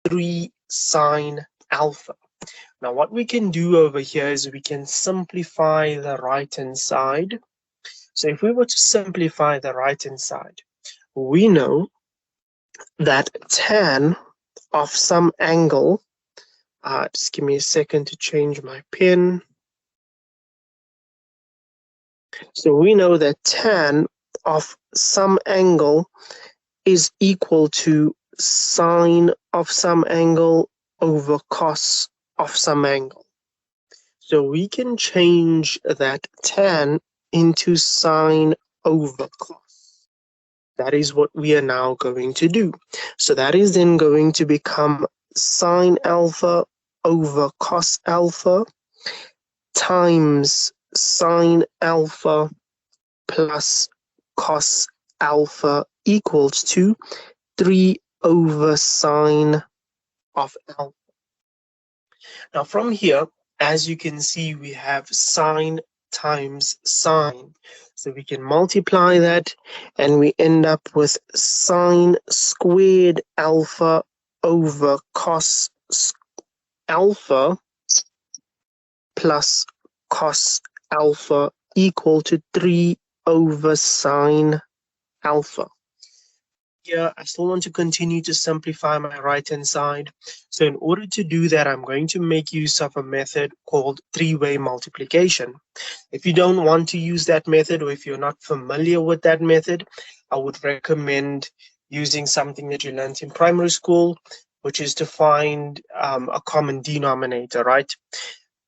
3 sine alpha. Now what we can do over here is we can simplify the right-hand side. So if we were to simplify the right-hand side, we know that tan of some angle, just give me a second to change my pen. So we know that tan of some angle is equal to sine of some angle over cos of some angle. So we can change that tan into sine over cos. That is what we are now going to do. So that is then going to become sine alpha over cos alpha times sine alpha plus cos alpha equals to 3 over sine of alpha. Now from here, as you can see, we have sine times sine. So we can multiply that and we end up with sine squared alpha over cos alpha plus cos alpha equal to 3 over sine alpha. Here, I still want to continue to simplify my right-hand side. So in order to do that, I'm going to make use of a method called three-way multiplication. If you don't want to use that method, or if you're not familiar with that method, I would recommend using something that you learned in primary school, which is to find a common denominator, right?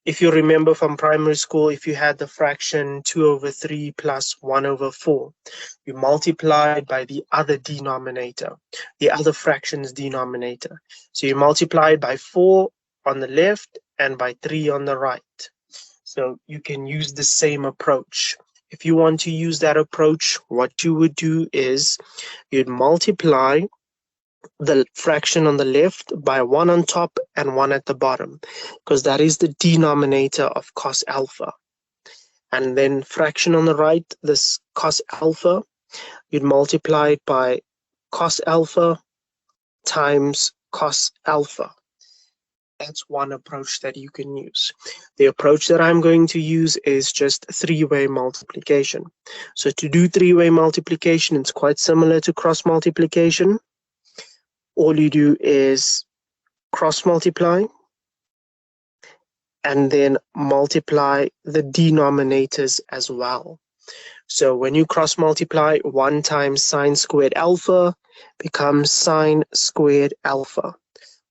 If you remember from primary school, if you had the fraction 2 over 3 plus 1 over 4, you multiplied by the other denominator, the other fraction's denominator. So you multiplied by 4 on the left and by 3 on the right. So you can use the same approach. If you want to use that approach, what you would do is you'd multiply the fraction on the left by 1 on top and 1 at the bottom, because that is the denominator of cos alpha. And then fraction on the right, this cos alpha, you'd multiply it by cos alpha times cos alpha. That's one approach that you can use. The approach that I'm going to use is just three-way multiplication. So to do three-way multiplication, it's quite similar to cross multiplication. All you do is cross multiply and then multiply the denominators as well. So when you cross multiply, 1 times sine squared alpha becomes sine squared alpha.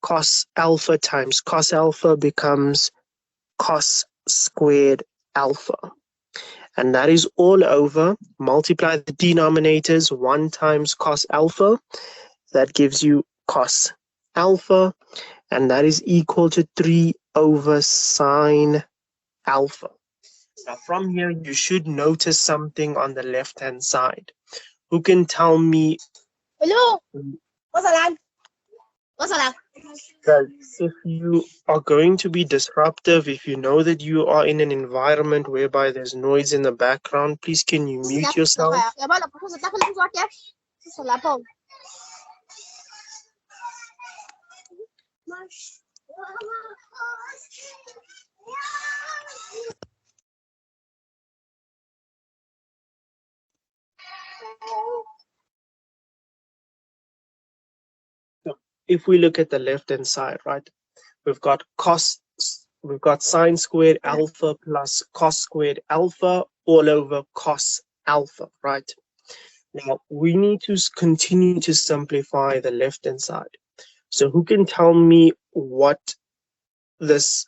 Cos alpha times cos alpha becomes cos squared alpha. And that is all over. Multiply the denominators, 1 times cos alpha. That gives you cos alpha, and that is equal to 3 over sine alpha. Now from here, you should notice something on the left-hand side. Who can tell me? Hello. What's that? What's that? If you are going to be disruptive, if you know that you are in an environment whereby there's noise in the background, please can you mute yourself? So if we look at the left-hand side, right, we've got sine squared alpha plus cos squared alpha all over cos alpha, right? Now we need to continue to simplify the left-hand side. So who can tell me what this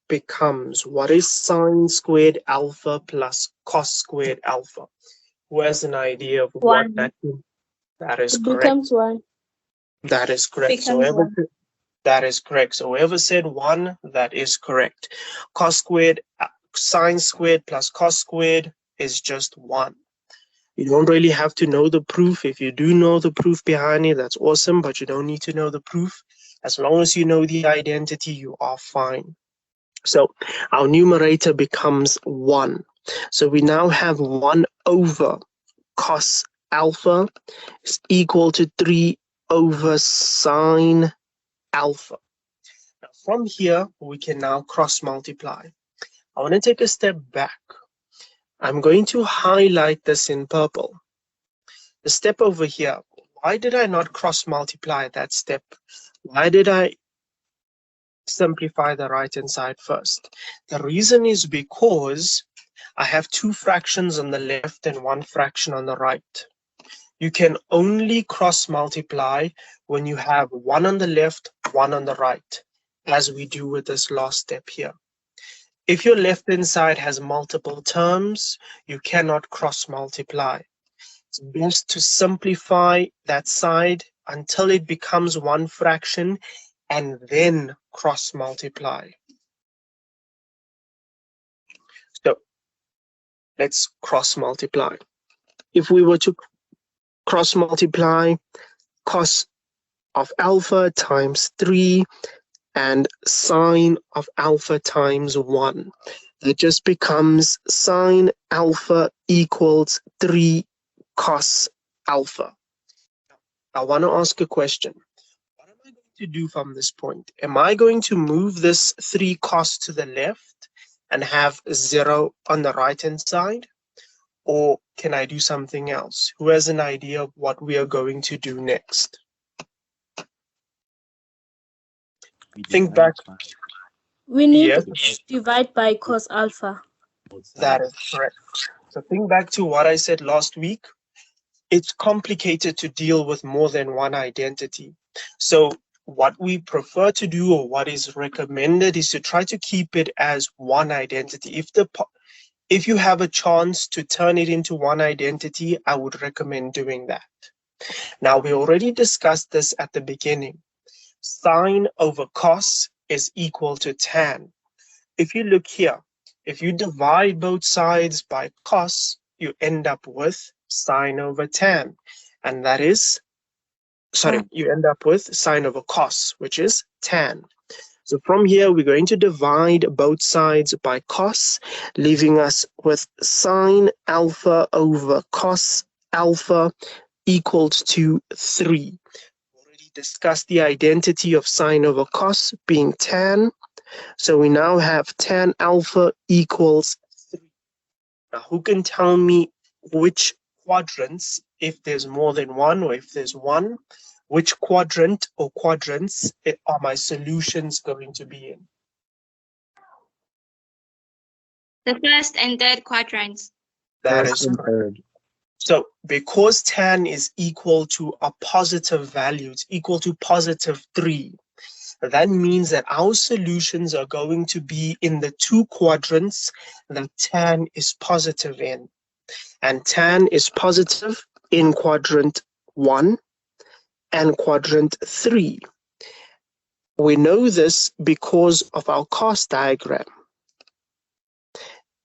becomes? What is sine squared alpha plus cos squared alpha? Who has an idea of what that is? That is correct. Becomes 1. That is correct. That is correct. So whoever said 1, that is correct. Cos squared, sine squared plus cos squared is just 1. You don't really have to know the proof. If you do know the proof behind it, that's awesome, but you don't need to know the proof. As long as you know the identity, you are fine. So our numerator becomes 1. So we now have 1 over cos alpha is equal to 3 over sine alpha. Now, from here, we can now cross multiply. I want to take a step back. I'm going to highlight this in purple. The step over here, why did I not cross multiply that step? Why did I simplify the right hand side first? The reason is because I have two fractions on the left and one fraction on the right. You can only cross multiply when you have one on the left, one on the right, as we do with this last step here. If your left hand side has multiple terms, you cannot cross multiply. It's best to simplify that side until it becomes one fraction and then cross multiply. So let's cross multiply. If we were to cross multiply cos of alpha times 3 and sine of alpha times 1, it just becomes sine alpha equals 3 cos alpha. I want to ask a question. What am I going to do from this point? Am I going to move this 3 cos to the left and have 0 on the right hand side? Or can I do something else? Who has an idea of what we are going to do next? Think back. We need Yes, to divide by cos alpha. that is correct. So think back to what I said last week. It's complicated to deal with more than one identity. So what we prefer to do, or what is recommended, is to try to keep it as one identity. If you have a chance to turn it into one identity, I would recommend doing that. Now, we already discussed this at the beginning. Sine over cos is equal to tan. If you look here, if you divide both sides by cos, you end up with sine over tan. And that is, you end up with sine over cos, which is tan. So from here, we're going to divide both sides by cos, leaving us with sine alpha over cos alpha equals to 3. We already discussed the identity of sine over cos being tan. So we now have tan alpha equals 3. Now, who can tell me which quadrants, if there's more than one or if there's one, which quadrant or quadrants are my solutions going to be in? The first and third quadrants. That is correct. So because tan is equal to a positive value, it's equal to positive 3, that means that our solutions are going to be in the two quadrants that tan is positive in. And tan is positive in quadrant 1 and quadrant 3. We know this because of our cos diagram.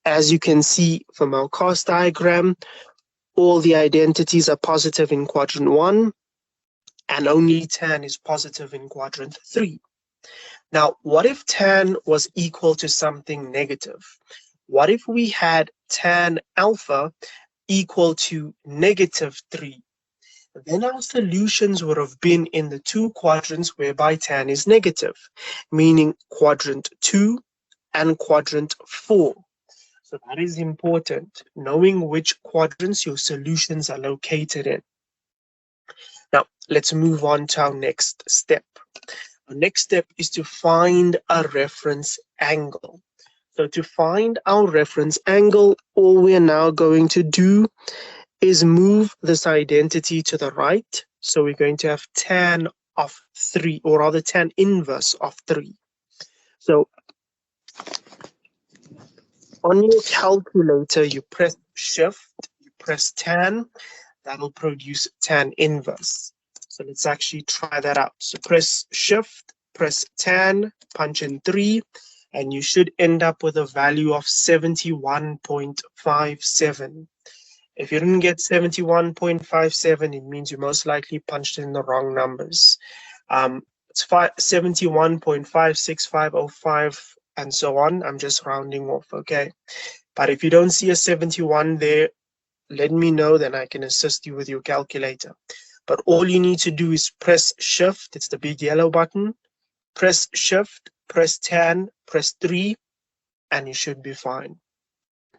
As you can see from our cos diagram, all the identities are positive in quadrant 1, and only tan is positive in quadrant 3. Now, what if tan was equal to something negative? What if we had tan alpha equal to negative 3? Then our solutions would have been in the two quadrants whereby tan is negative, meaning quadrant 2 and quadrant 4. So that is important, knowing which quadrants your solutions are located in. Now, let's move on to our next step. Our next step is to find a reference angle. So to find our reference angle, all we are now going to do is move this identity to the right. So we're going to have tan of 3, or rather tan inverse of 3. So on your calculator, you press shift, you press tan, that'll produce tan inverse. So let's actually try that out. So press shift, press tan, punch in 3, and you should end up with a value of 71.57. If you didn't get 71.57, it means you most likely punched in the wrong numbers. It's 71.56505 and so on. I'm just rounding off, okay? But if you don't see a 71 there, let me know, then I can assist you with your calculator. But all you need to do is press shift, it's the big yellow button, press shift, press 10, press 3, and you should be fine.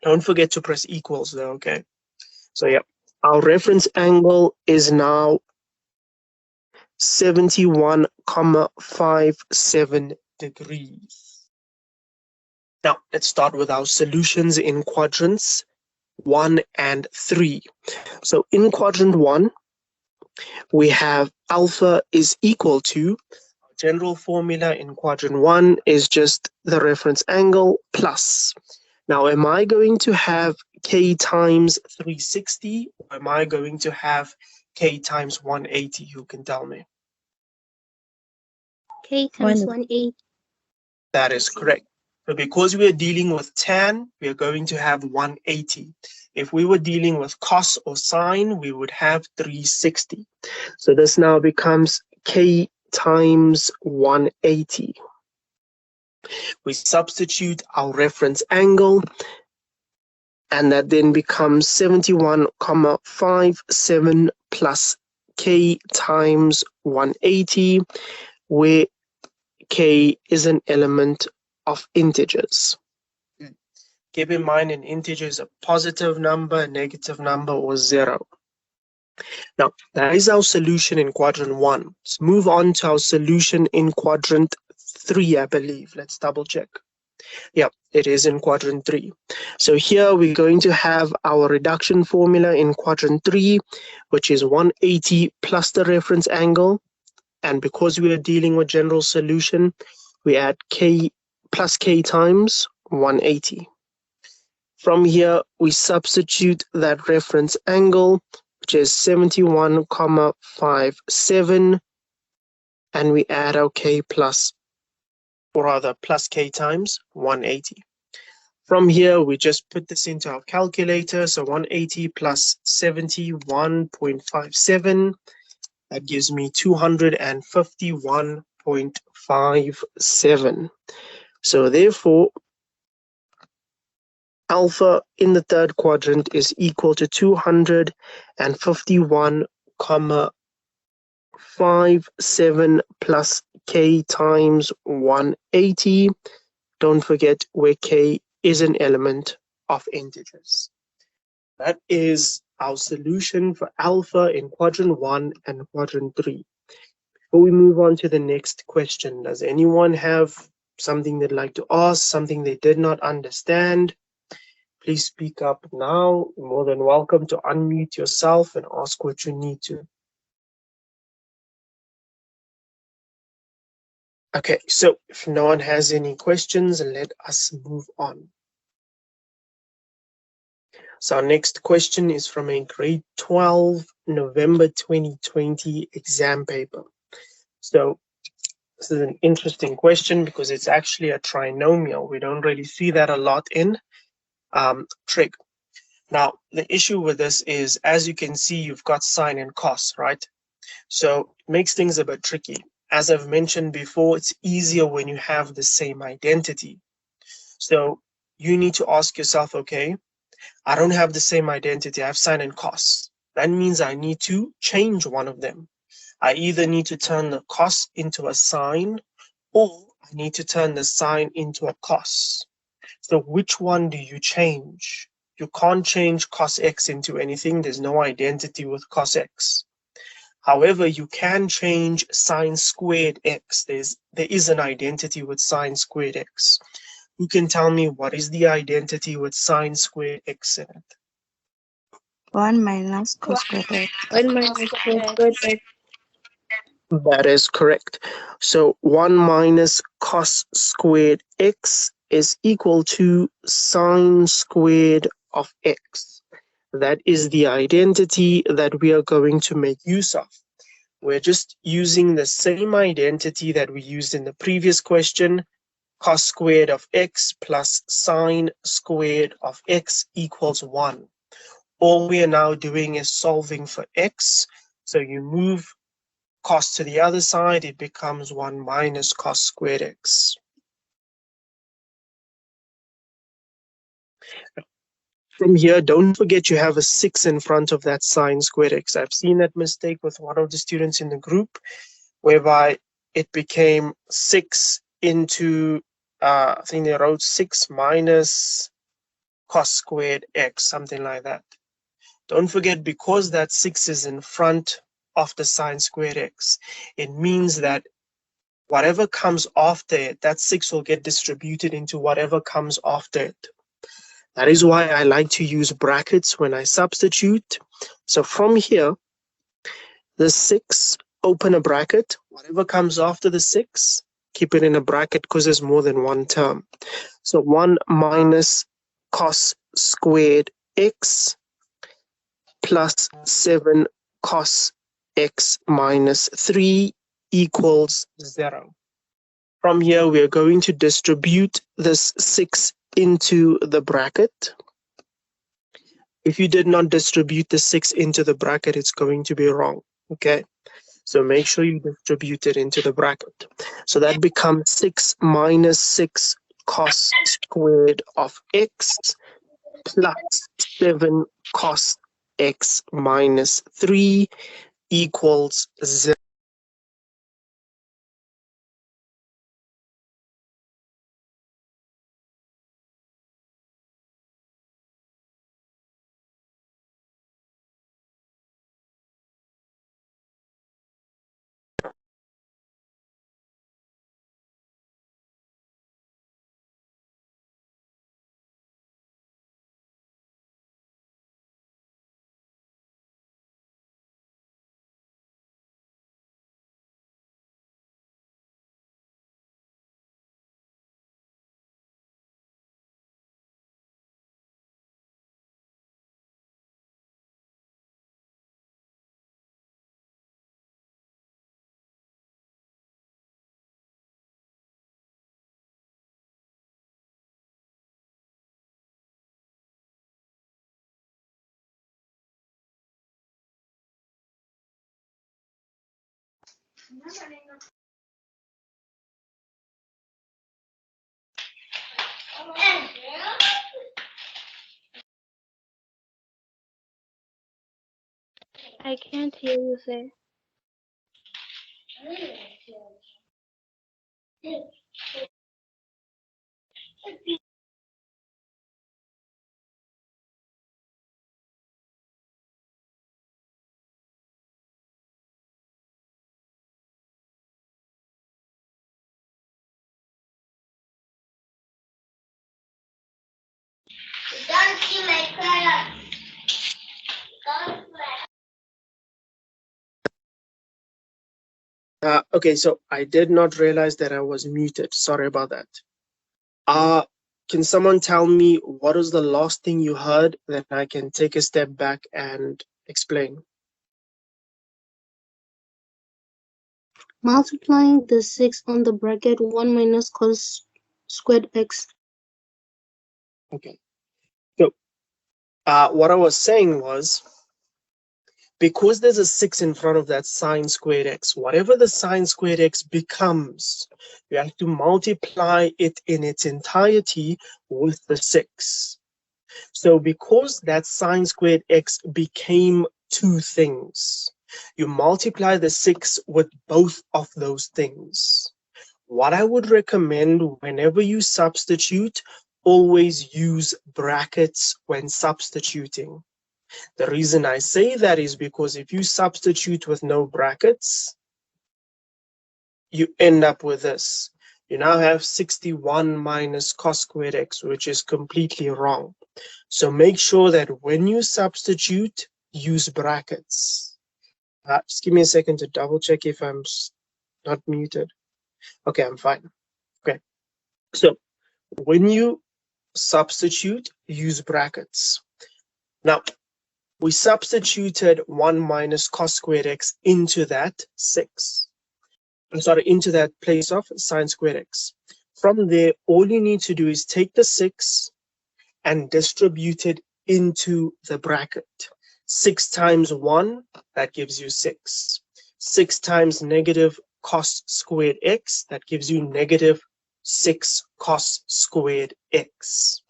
Don't forget to press equals though, okay? So yeah, our reference angle is now 71,57 degrees. Now, let's start with our solutions in quadrants 1 and 3. So in quadrant 1, we have alpha is equal to, general formula in quadrant 1 is just the reference angle plus. Now, am I going to have k times 360, or am I going to have k times 180? Who can tell me? K times 180. That is correct. So because we are dealing with tan, we are going to have 180. If we were dealing with cos or sine, we would have 360. So this now becomes k times 180. We substitute our reference angle, and that then becomes 71,57 plus k times 180, where k is an element of integers. Keep in mind, an integer is a positive number, a negative number, or 0. Now, that is our solution in quadrant 1. Let's move on to our solution in quadrant 3, I believe. Let's double check. Yeah, it is in quadrant 3. So here we're going to have our reduction formula in quadrant 3, which is 180 plus the reference angle. And because we are dealing with general solution, we add k plus k times 180. From here, we substitute that reference angle, which is 71,57, and we add our k plus, or rather plus k times 180. From here, we just put this into our calculator. So 180 plus 71.57, that gives me 251.57. So therefore, alpha in the third quadrant is equal to 251,57 plus k times 180. Don't forget where k is an element of integers. That is our solution for alpha in quadrant 1 and quadrant 3. Before we move on to the next question, does anyone have something they'd like to ask, something they did not understand? Please speak up now. You're more than welcome to unmute yourself and ask what you need to. Okay, so if no one has any questions, let us move on. So our next question is from a grade 12, November 2020 exam paper. So this is an interesting question because it's actually a trinomial. We don't really see that a lot in trig. Now, the issue with this is, as you can see, you've got sine and cos, right? So it makes things a bit tricky. As I've mentioned before, it's easier when you have the same identity. So you need to ask yourself, okay, I don't have the same identity. I have sine and cos. That means I need to change one of them. I either need to turn the cos into a sine, or I need to turn the sine into a cos. So which one do you change? You can't change cos x into anything. There's no identity with cos x. However, you can change sine squared x. There is an identity with sine squared x. Who can tell me what is the identity with sine squared x in it? 1 minus cos squared x. 1 minus cos squared x. That is correct. So 1 minus cos squared x is equal to sine squared of x. That is the identity that we are going to make use of. We're just using the same identity that we used in the previous question. Cos squared of x plus sine squared of x equals 1. All we are now doing is solving for x. So you move cos to the other side, it becomes 1 minus cos squared x. From here, don't forget you have a 6 in front of that sine squared x. I've seen that mistake with one of the students in the group, whereby it became 6 into, I think they wrote 6 minus cos squared x, something like that. Don't forget, because that 6 is in front of the sine squared x, it means that whatever comes after it, that 6 will get distributed into whatever comes after it. That is why I like to use brackets when I substitute. So from here, the 6, open a bracket, whatever comes after the 6, keep it in a bracket because there's more than one term. So 1 minus cos squared x plus 7 cos x minus 3 equals 0. From here, we are going to distribute this 6 into the bracket. If you did not distribute the 6 into the bracket, it's going to be wrong. Okay, so make sure you distribute it into the bracket. So that becomes 6 minus 6 cos squared of x plus 7 cos x minus 3 equals 0. I can't hear you, sir. Don't see my color. Okay, so I did not realize that I was muted. Sorry about that. Can someone tell me what is the last thing you heard? Then I can take a step back and explain. Multiplying the 6 on the bracket 1 minus cos squared x. Okay. So what I was saying was, because there's a 6 in front of that sine squared x, whatever the sine squared x becomes, you have to multiply it in its entirety with the 6. So because that sine squared x became two things, you multiply the 6 with both of those things. What I would recommend whenever you substitute, always use brackets when substituting. The reason I say that is because if you substitute with no brackets, you end up with this. You now have 61 minus cos squared x, which is completely wrong. So make sure that when you substitute, use brackets. Just give me a second to double check if I'm not muted. Okay, I'm fine. Okay, so when you substitute, use brackets. Now, we substituted 1 minus cos squared x into that 6. I'm sorry, into that place of sine squared x. From there, all you need to do is take the 6 and distribute it into the bracket. 6 times 1, that gives you 6. 6 times negative cos squared x, that gives you negative 6 cos squared x.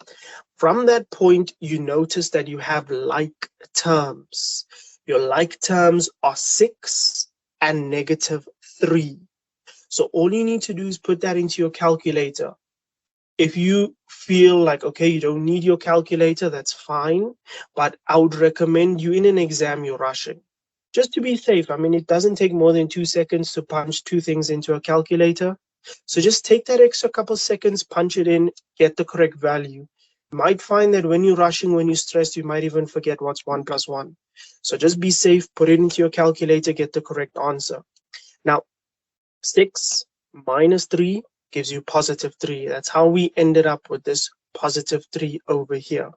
From that point, you notice that you have like terms. Your like terms are 6 and negative 3. So all you need to do is put that into your calculator. If you feel like, okay, you don't need your calculator, that's fine. But I would recommend you in an exam, you're rushing. Just to be safe, I mean, it doesn't take more than 2 seconds to punch two things into a calculator. So just take that extra couple seconds, punch it in, get the correct value. You might find that when you're rushing, when you're stressed, you might even forget what's 1 plus 1. So just be safe, put it into your calculator, get the correct answer. Now, 6 minus 3 gives you positive 3. That's how we ended up with this positive 3 over here.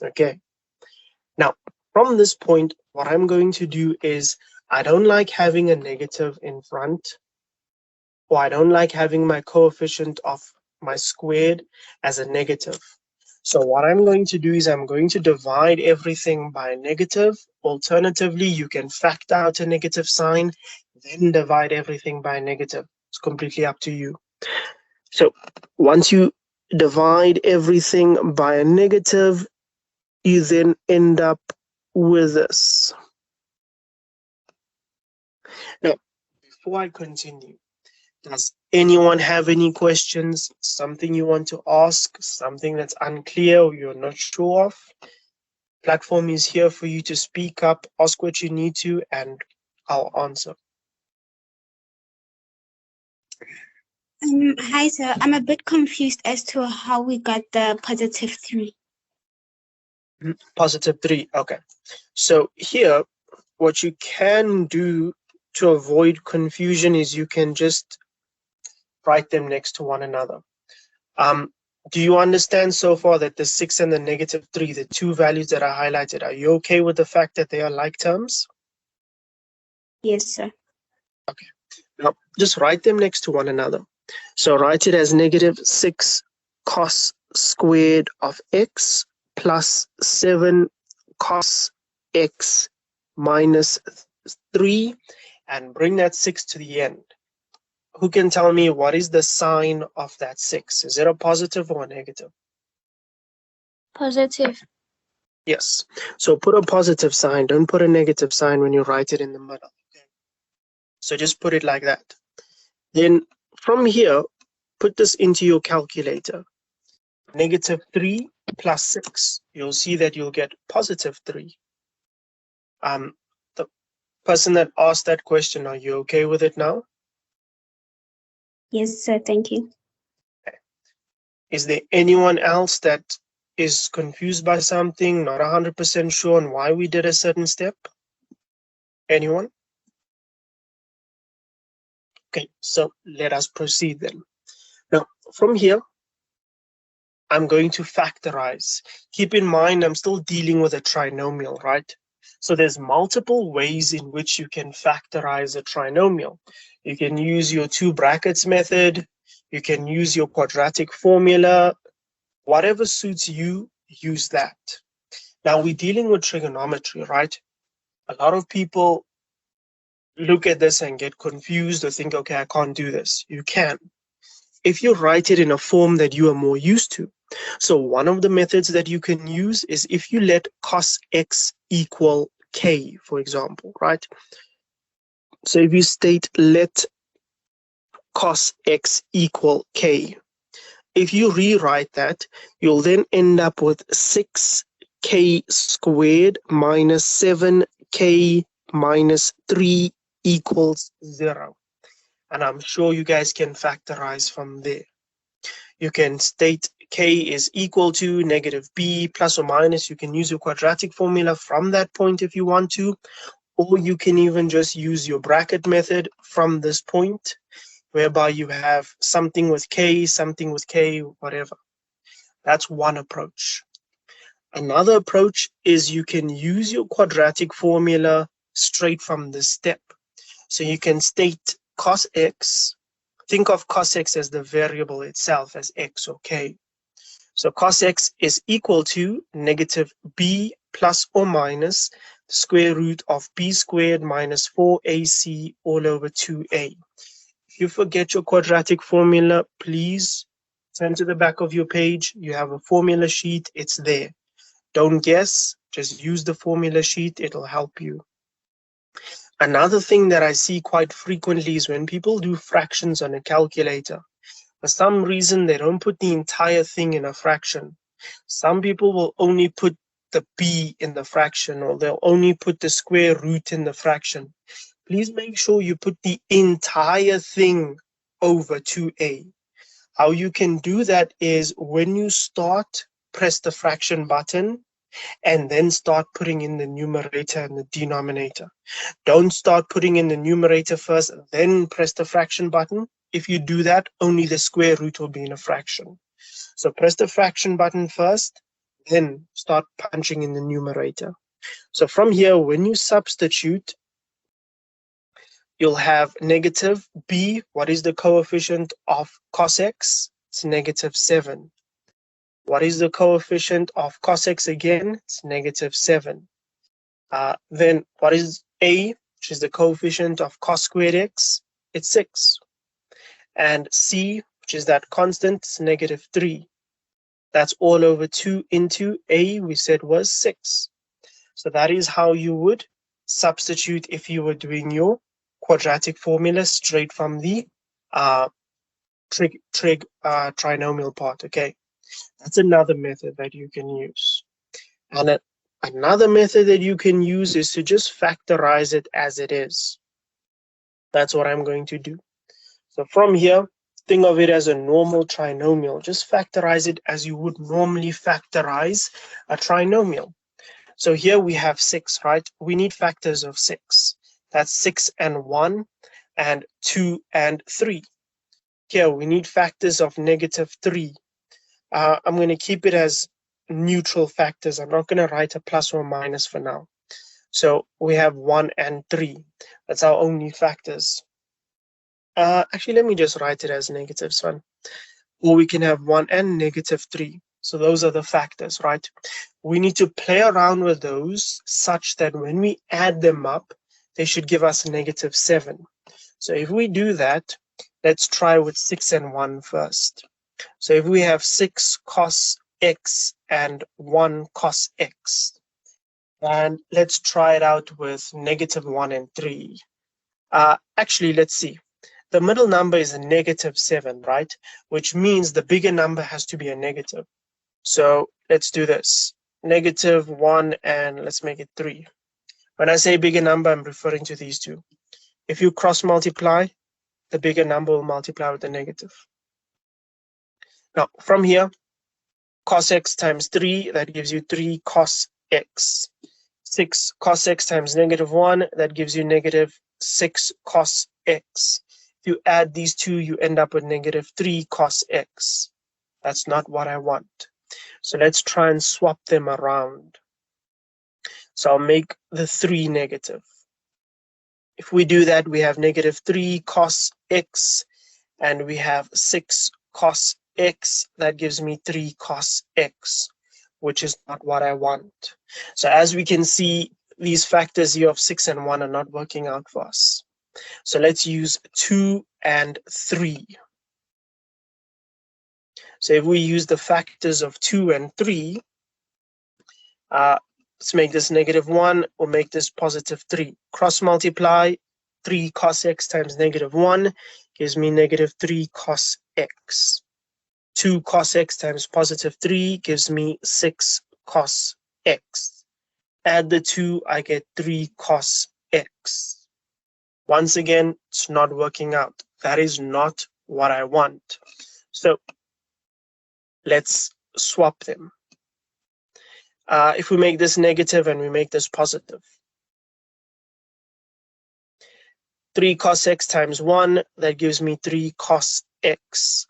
Okay. Now, from this point, what I'm going to do is I don't like having a negative in front, or I don't like having my coefficient of my squared as a negative. So what I'm going to do is I'm going to divide everything by a negative. Alternatively, you can factor out a negative sign, then divide everything by a negative. It's completely up to you. So once you divide everything by a negative, you then end up with this. Now, before I continue, does anyone have any questions? Something you want to ask? Something that's unclear or you're not sure of? Platform is here for you to speak up, ask what you need to, and I'll answer. Hi, sir. I'm a bit confused as to how we got the positive 3. Positive 3, okay. So here, what you can do to avoid confusion is you can just write them next to one another. Do you understand so far that the 6 and the negative 3, the two values that are highlighted, are you okay with the fact that they are like terms? Yes, sir. Okay. Now, just write them next to one another. So write it as negative 6 cos squared of x plus 7 cos x minus 3, and bring that 6 to the end. Who can tell me what is the sign of that 6? Is it a positive or a negative? Positive. Yes. So put a positive sign. Don't put a negative sign when you write it in the middle. Okay? So just put it like that. Then from here, put this into your calculator. Negative 3 plus 6. You'll see that you'll get positive 3. The person that asked that question, are you okay with it now? Yes, sir. Thank you. Okay. Is there anyone else that is confused by something, not 100% sure on why we did a certain step? Anyone? Okay, so let us proceed then. Now, from here, I'm going to factorize. Keep in mind, I'm still dealing with a trinomial, right? So there's multiple ways in which you can factorize a trinomial. You can use your 2 brackets method. You can use your quadratic formula. Whatever suits you, use that. Now we're dealing with trigonometry, right? A lot of people look at this and get confused or think, okay, I can't do this. You can, if you write it in a form that you are more used to. So one of the methods that you can use is if you let cos x equal k, for example, right? So if you state let cos x equal k, if you rewrite that, you'll then end up with 6k squared minus 7k minus 3 equals 0. And I'm sure you guys can factorize from there. You can state k is equal to negative b plus or minus. You can use your quadratic formula from that point if you want to, or you can even just use your bracket method from this point, whereby you have something with k, whatever. That's one approach. Another approach is you can use your quadratic formula straight from this step. So you can state cos x. Think of cos x as the variable itself, as x or k. So cos x is equal to negative b plus or minus the square root of b squared minus 4ac all over 2a. If you forget your quadratic formula, please turn to the back of your page. You have a formula sheet. It's there. Don't guess. Just use the formula sheet. It'll help you. Another thing that I see quite frequently is when people do fractions on a calculator. For some reason, they don't put the entire thing in a fraction. Some people will only put the b in the fraction, or they'll only put the square root in the fraction. Please make sure you put the entire thing over 2a. How you can do that is when you start, press the fraction button and then start putting in the numerator and the denominator. Don't start putting in the numerator first, then press the fraction button. If you do that, only the square root will be in a fraction. So press the fraction button first, then start punching in the numerator. So from here, when you substitute, you'll have negative b. What is the coefficient of cos x? It's negative 7. What is the coefficient of cos x again? It's negative 7. Then what is a, which is the coefficient of cos squared x? It's 6. And c, which is that constant, it's negative 3. That's all over 2 into a, we said was 6. So that is how you would substitute if you were doing your quadratic formula straight from the trinomial part, okay? That's another method that you can use. And another method that you can use is to just factorize it as it is. That's what I'm going to do. So from here, think of it as a normal trinomial. Just factorize it as you would normally factorize a trinomial. So here we have 6, right? We need factors of 6. That's 6 and 1 and 2 and 3. Here we need factors of negative 3. I'm going to keep it as neutral factors. I'm not going to write a plus or minus for now. So we have 1 and 3. That's our only factors. Actually, let me just write it as negatives, one. Or we can have 1 and negative 3. So those are the factors, right? We need to play around with those such that when we add them up, they should give us negative 7. So if we do that, let's try with 6 and 1 first. So if we have 6 cos x and 1 cos x, and let's try it out with negative 1 and 3. Actually, let's see. The middle number is a negative 7, right? Which means the bigger number has to be a negative. So let's do this. Negative 1 and let's make it 3. When I say bigger number, I'm referring to these two. If you cross multiply, the bigger number will multiply with the negative. Now, from here, cos x times 3, that gives you 3 cos x. 6 cos x times negative 1, that gives you negative 6 cos x. If you add these two, you end up with negative 3 cos x. That's not what I want. So let's try and swap them around. So I'll make the 3 negative. If we do that, we have negative 3 cos x, and we have 6 cos x. That gives me 3 cos x, which is not what I want. So as we can see, these factors here of 6 and 1 are not working out for us. So let's use 2 and 3. So if we use the factors of 2 and 3, let's make this negative 1, or make this positive 3. Cross multiply, 3 cos x times negative 1 gives me negative 3 cos x. 2 cos x times positive 3 gives me 6 cos x. Add the 2, I get 3 cos x. Once again, it's not working out. That is not what I want. So let's swap them. If we make this negative and we make this positive, 3 cos x times 1, that gives me 3 cos x.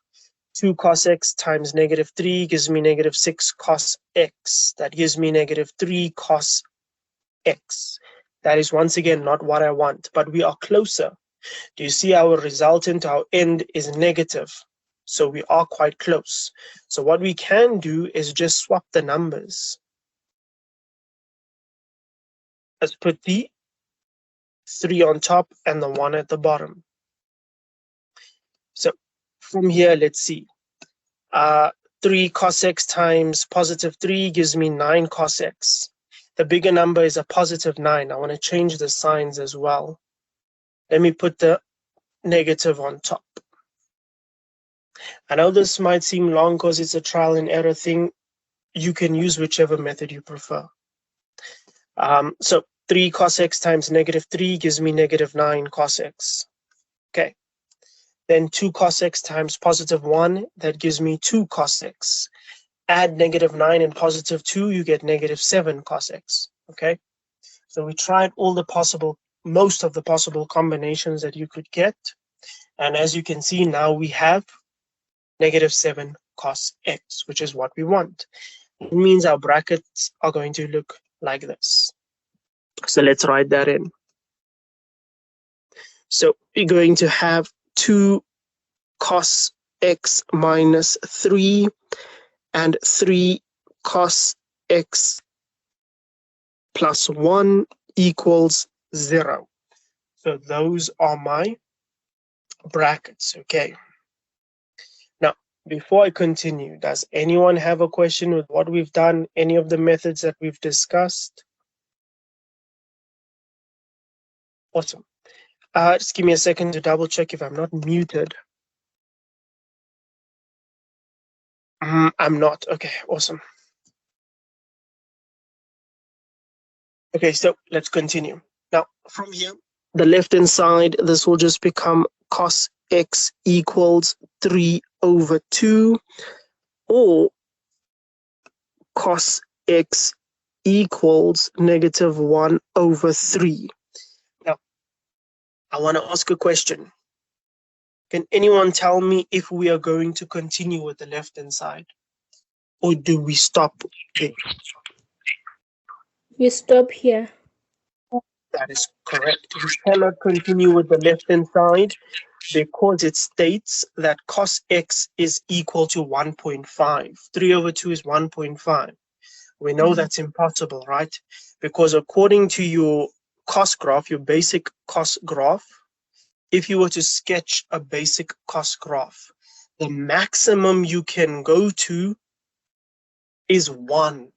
2 cos x times negative 3 gives me negative 6 cos x. That gives me negative 3 cos x. That is once again not what I want, but we are closer. Do you see our resultant, our end is negative? So we are quite close. So what we can do is just swap the numbers. Let's put the 3 on top and the 1 at the bottom. So from here, let's see. 3 cos x times positive 3 gives me 9 cos x. The bigger number is a positive 9. I want to change the signs as well. Let me put the negative on top. I know this might seem long because it's a trial and error thing. You can use whichever method you prefer. So 3 cos x times negative 3 gives me negative 9 cos x. Okay. Then 2 cos x times positive 1, that gives me 2 cos x. Add negative 9 and positive 2, you get negative 7 cos x. Okay. So we tried most of the possible combinations that you could get. And as you can see, now we have negative 7 cos x, which is what we want. It means our brackets are going to look like this. So let's write that in. So we're going to have 2 cos x minus 3 and 3 cos x plus 1 equals 0. So those are my brackets, okay? Now, before I continue, does anyone have a question with what we've done, any of the methods that we've discussed? Awesome. Just give me a second to double check if I'm not muted. I'm not. Okay, awesome. Okay, so let's continue. Now, from here, the left-hand side, this will just become cos x equals 3 over 2, or cos x equals negative 1 over 3. Now, I want to ask a question. Can anyone tell me if we are going to continue with the left-hand side? Or do we stop there? You stop here. That is correct. We cannot continue with the left-hand side because it states that cos x is equal to 1.5. 3 over 2 is 1.5. We know that's impossible, right? Because according to your cos graph, your basic cos graph, if you were to sketch a basic cos graph, the maximum you can go to is 1.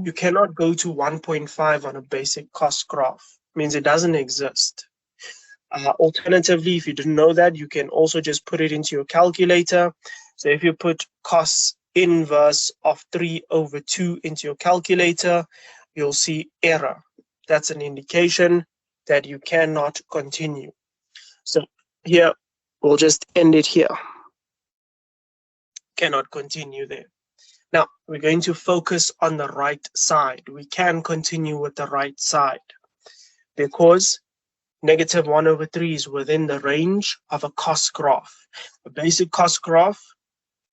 You cannot go to 1.5 on a basic cos graph. It means it doesn't exist. Alternatively, if you didn't know that, you can also just put it into your calculator. So if you put cos inverse of 3 over 2 into your calculator, you'll see error. That's an indication that you cannot continue. So here, we'll just end it here. Cannot continue there. Now, we're going to focus on the right side. We can continue with the right side because negative 1 over 3 is within the range of a cos graph. A basic cos graph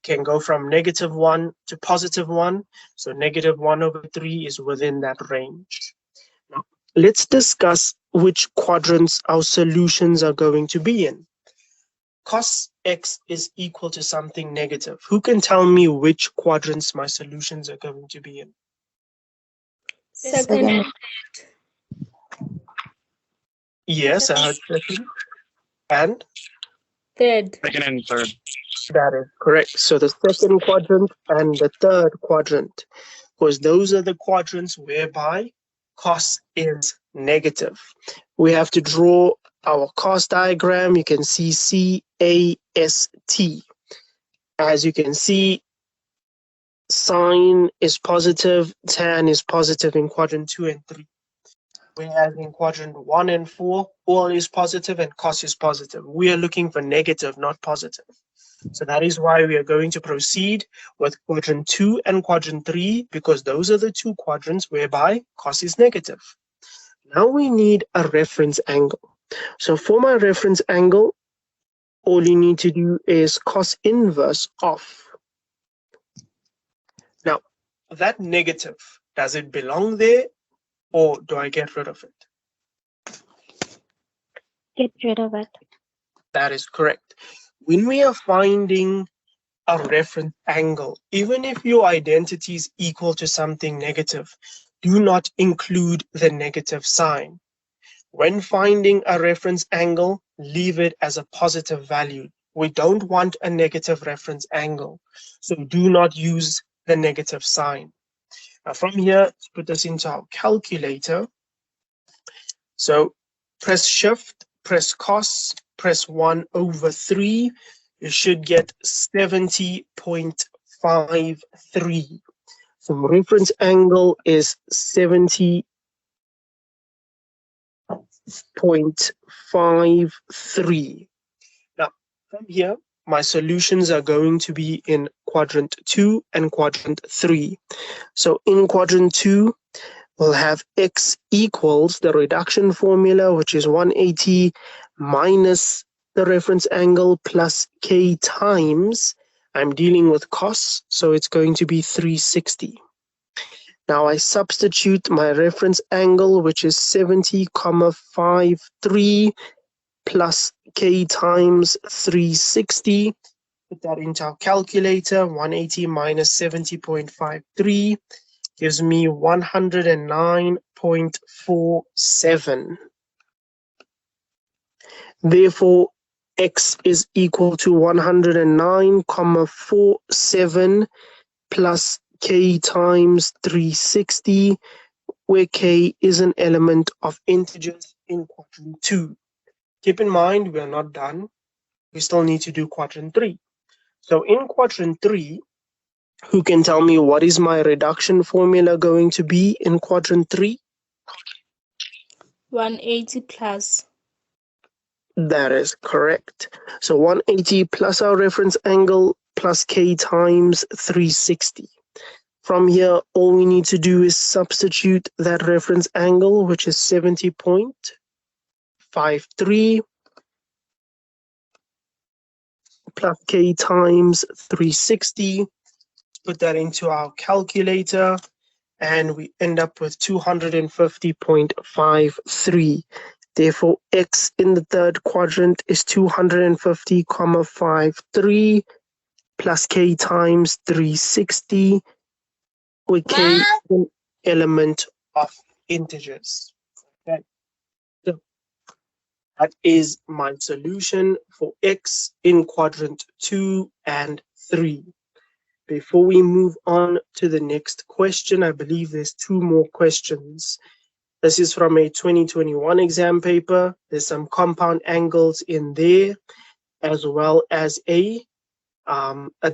can go from negative 1 to positive 1. So negative 1 over 3 is within that range. Now, let's discuss which quadrants our solutions are going to be in. Cos x is equal to something negative. Who can tell me which quadrants my solutions are going to be in? Second. Yes, I heard second. And? Third. Second and third. That is correct. So the second quadrant and the third quadrant, because those are the quadrants whereby cos is negative. We have to draw our cos diagram. You can see CAST. As you can see, sine is positive, tan is positive in quadrant 2 and 3. Whereas in quadrant 1 and 4, all is positive and cos is positive. We are looking for negative, not positive. So that is why we are going to proceed with quadrant 2 and quadrant 3, because those are the two quadrants whereby cos is negative. Now we need a reference angle. So for my reference angle, all you need to do is cos inverse of. Now, that negative, does it belong there or do I get rid of it? Get rid of it. That is correct. When we are finding a reference angle, even if your identity is equal to something negative, do not include the negative sign. When finding a reference angle, leave it as a positive value. We don't want a negative reference angle, so do not use the negative sign. Now from here, let's put this into our calculator. So press shift, press cos, press 1/3. You should get 70.53. So reference angle is 70.53. Now, from here, my solutions are going to be in quadrant 2 and quadrant 3. So in quadrant 2, we'll have x equals the reduction formula, which is 180 minus the reference angle plus k times, I'm dealing with cos, so it's going to be 360. Now I substitute my reference angle, which is 70,53 plus k times 360. Put that into our calculator. 180 minus 70.53 gives me 109.47. Therefore, x is equal to 109,47 plus k times 360, where k is an element of integers in quadrant 2. Keep in mind, we are not done. We still need to do quadrant 3. So in quadrant 3, who can tell me what is my reduction formula going to be in quadrant 3? 180 plus. That is correct. So 180 plus our reference angle plus k times 360. From here, all we need to do is substitute that reference angle, which is 70.53 plus k times 360. Put that into our calculator, and we end up with 250.53. Therefore, x in the third quadrant is 250,53 plus k times 360, where k is an element of integers. Okay, so that is my solution for x in quadrant 2 and 3. Before we move on to the next question, I believe there's 2 more questions. This is from a 2021 exam paper. There's some compound angles in there, as well as a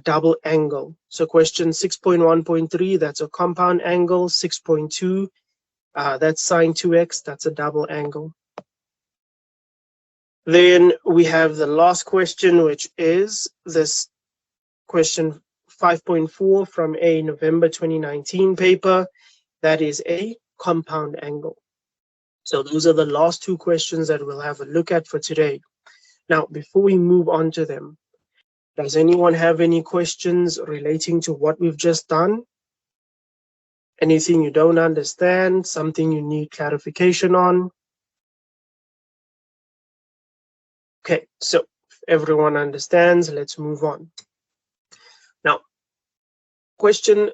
double angle. So question 6.1.3, that's a compound angle. 6.2, that's sine 2x, that's a double angle. Then we have the last question, which is this question 5.4 from a November 2019 paper. That is a compound angle. So those are the last 2 questions that we'll have a look at for today. Now, before we move on to them, does anyone have any questions relating to what we've just done? Anything you don't understand, something you need clarification on? Okay, so if everyone understands, let's move on. Now, question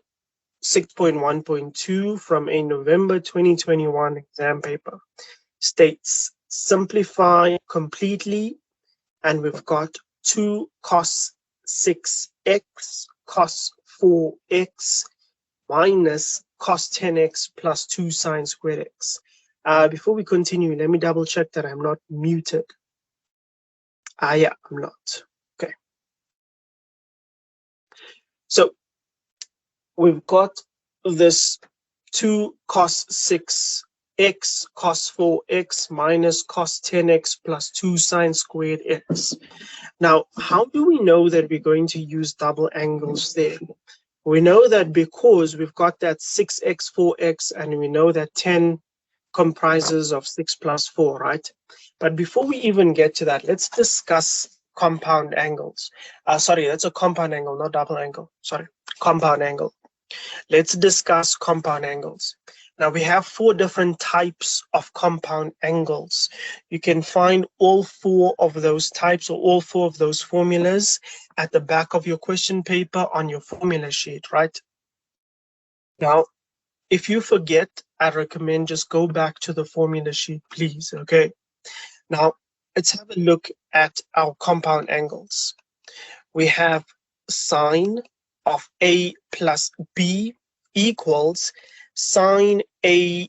6.1.2 from a November 2021 exam paper states, simplify completely, and we've got 2 cos 6x cos 4x minus cos 10x plus 2 sine squared x. Before we continue, let me double check that I'm not muted. Yeah, I'm not. Okay. So we've got this 2 cos 6x cos 4x minus cos 10x plus 2 sine squared x. Now, how do we know that we're going to use double angles there? We know that because we've got that 6x, 4x, and we know that 10 comprises of 6 plus 4, right? But before we even get to that, let's discuss compound angles. Sorry, that's a compound angle, not double angle. Sorry, compound angle. Let's discuss compound angles. Now we have 4 different types of compound angles. You can find all 4 of those types or all 4 of those formulas at the back of your question paper on your formula sheet, right? Now, if you forget, I recommend just go back to the formula sheet, please, okay? Now, let's have a look at our compound angles. We have sine of A plus B equals sine A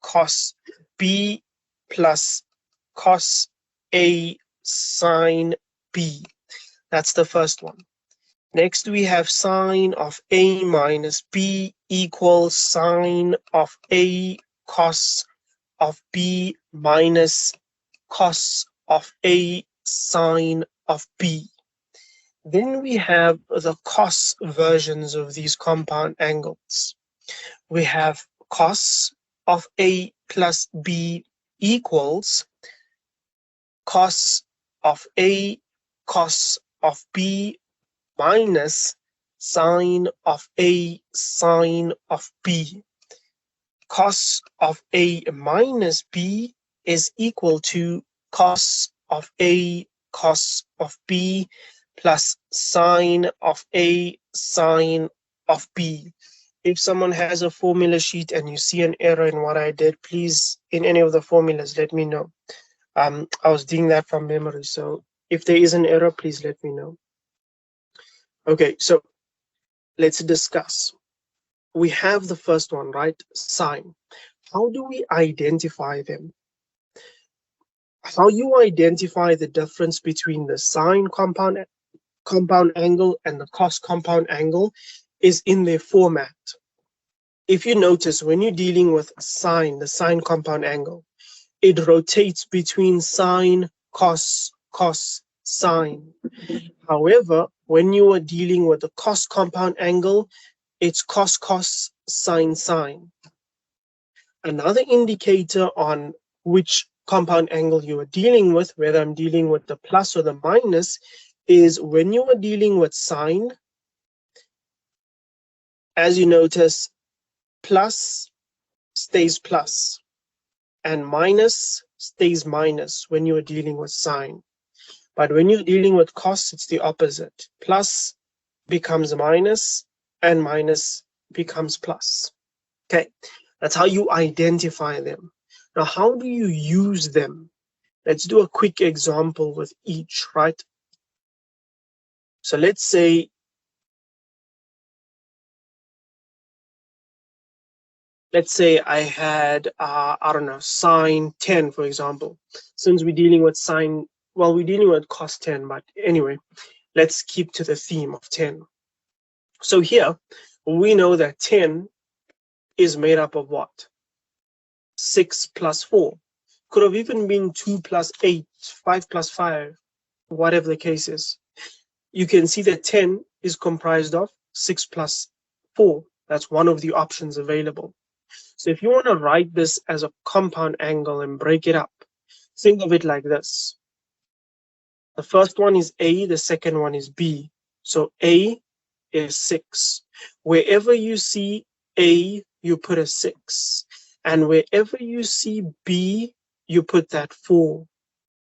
cos B plus cos A sine B. That's the first one. Next, we have sine of A minus B equals sine of A cos of B minus cos of A sine of B. Then we have the cos versions of these compound angles. We have cos of A plus B equals cos of A cos of B minus sine of A sine of B. Cos of A minus B is equal to cos of A cos of B plus sine of A sine of B. If someone has a formula sheet and you see an error in what I did, please, in any of the formulas, let me know. I was doing that from memory, so if there is an error, please let me know. Okay, so let's discuss. We have the first one, right? Sine. How do we identify them? How you identify the difference between the sine compound angle and the cos compound angle is in their format. If you notice, when you're dealing with sine, the sine compound angle, it rotates between sine, cos, cos, sine. However, when you are dealing with the cos compound angle, it's cos, cos, sine, sine. Another indicator on which compound angle you are dealing with, whether I'm dealing with the plus or the minus, is when you are dealing with sine, as you notice, plus stays plus and minus stays minus when you are dealing with sine. But when you're dealing with cos, it's the opposite. Plus becomes minus and minus becomes plus. Okay, that's how you identify them. Now, how do you use them? Let's do a quick example with each, right? So let's say I had, I don't know, sine 10, for example. Since we're dealing with sine, well, we're dealing with cos 10, but anyway, let's keep to the theme of 10. So here, we know that 10 is made up of what? 6 plus 4. Could have even been 2 plus 8, 5 plus 5, whatever the case is. You can see that 10 is comprised of 6 plus 4. That's one of the options available. So if you want to write this as a compound angle and break it up, think of it like this. The first one is A, the second one is B. So A is 6. Wherever you see A, you put a 6. And wherever you see B, you put that 4.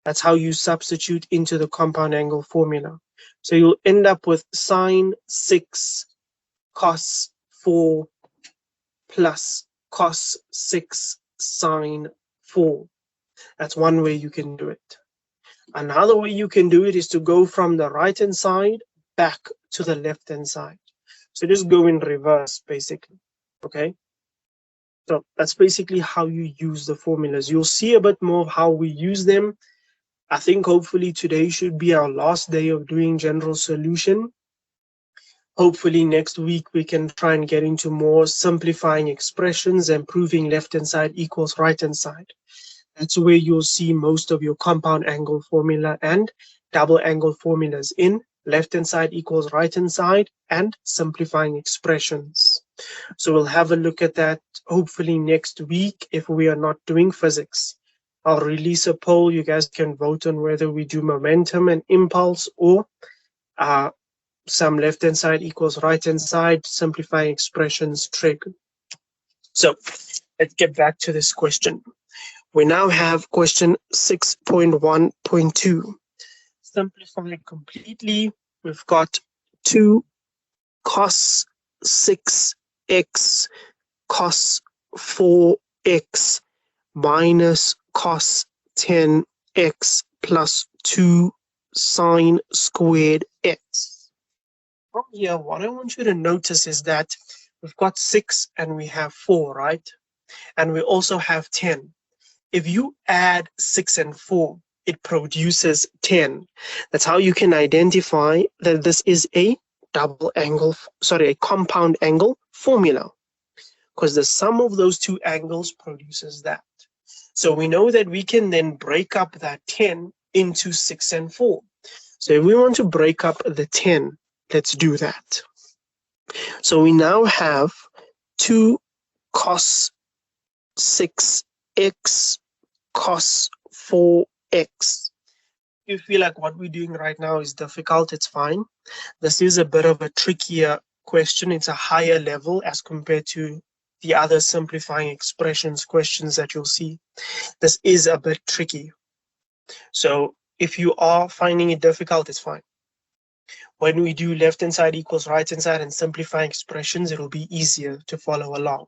That's how you substitute into the compound angle formula. So you'll end up with sine 6 cos 4 plus cos 6 sine 4. That's one way you can do it. Another way you can do it is to go from the right-hand side back to the left-hand side. So just go in reverse, basically, okay? So that's basically how you use the formulas. You'll see a bit more of how we use them. I think hopefully today should be our last day of doing general solution. Hopefully next week we can try and get into more simplifying expressions and proving left-hand side equals right-hand side. That's where you'll see most of your compound angle formula and double angle formulas in left-hand side equals right-hand side and simplifying expressions. So we'll have a look at that hopefully next week if we are not doing physics. I'll release a poll. You guys can vote on whether we do momentum and impulse or some left-hand side equals right-hand side, simplifying expressions, trig. So let's get back to this question. We now have question 6.1.2. Simplify completely. We've got 2 cos 6x cos 4x minus cos 10x plus 2 sine squared x. From here, what I want you to notice is that We've got 6 and we have 4, right? And we also have 10. If you add 6 and 4, it produces 10. That's how you can identify that this is a a compound angle formula, because the sum of those two angles produces that. So we know that we can then break up that 10 into 6 and 4. So if we want to break up the 10, let's do that. So we now have 2 cos 6x cos 4x. If you feel like what we're doing right now is difficult, it's fine. This is a bit of a trickier question. It's a higher level as compared to the other simplifying expressions questions that you'll see. This is a bit tricky. So if you are finding it difficult, it's fine. When we do left-hand side equals right-hand side and simplifying expressions, it'll be easier to follow along.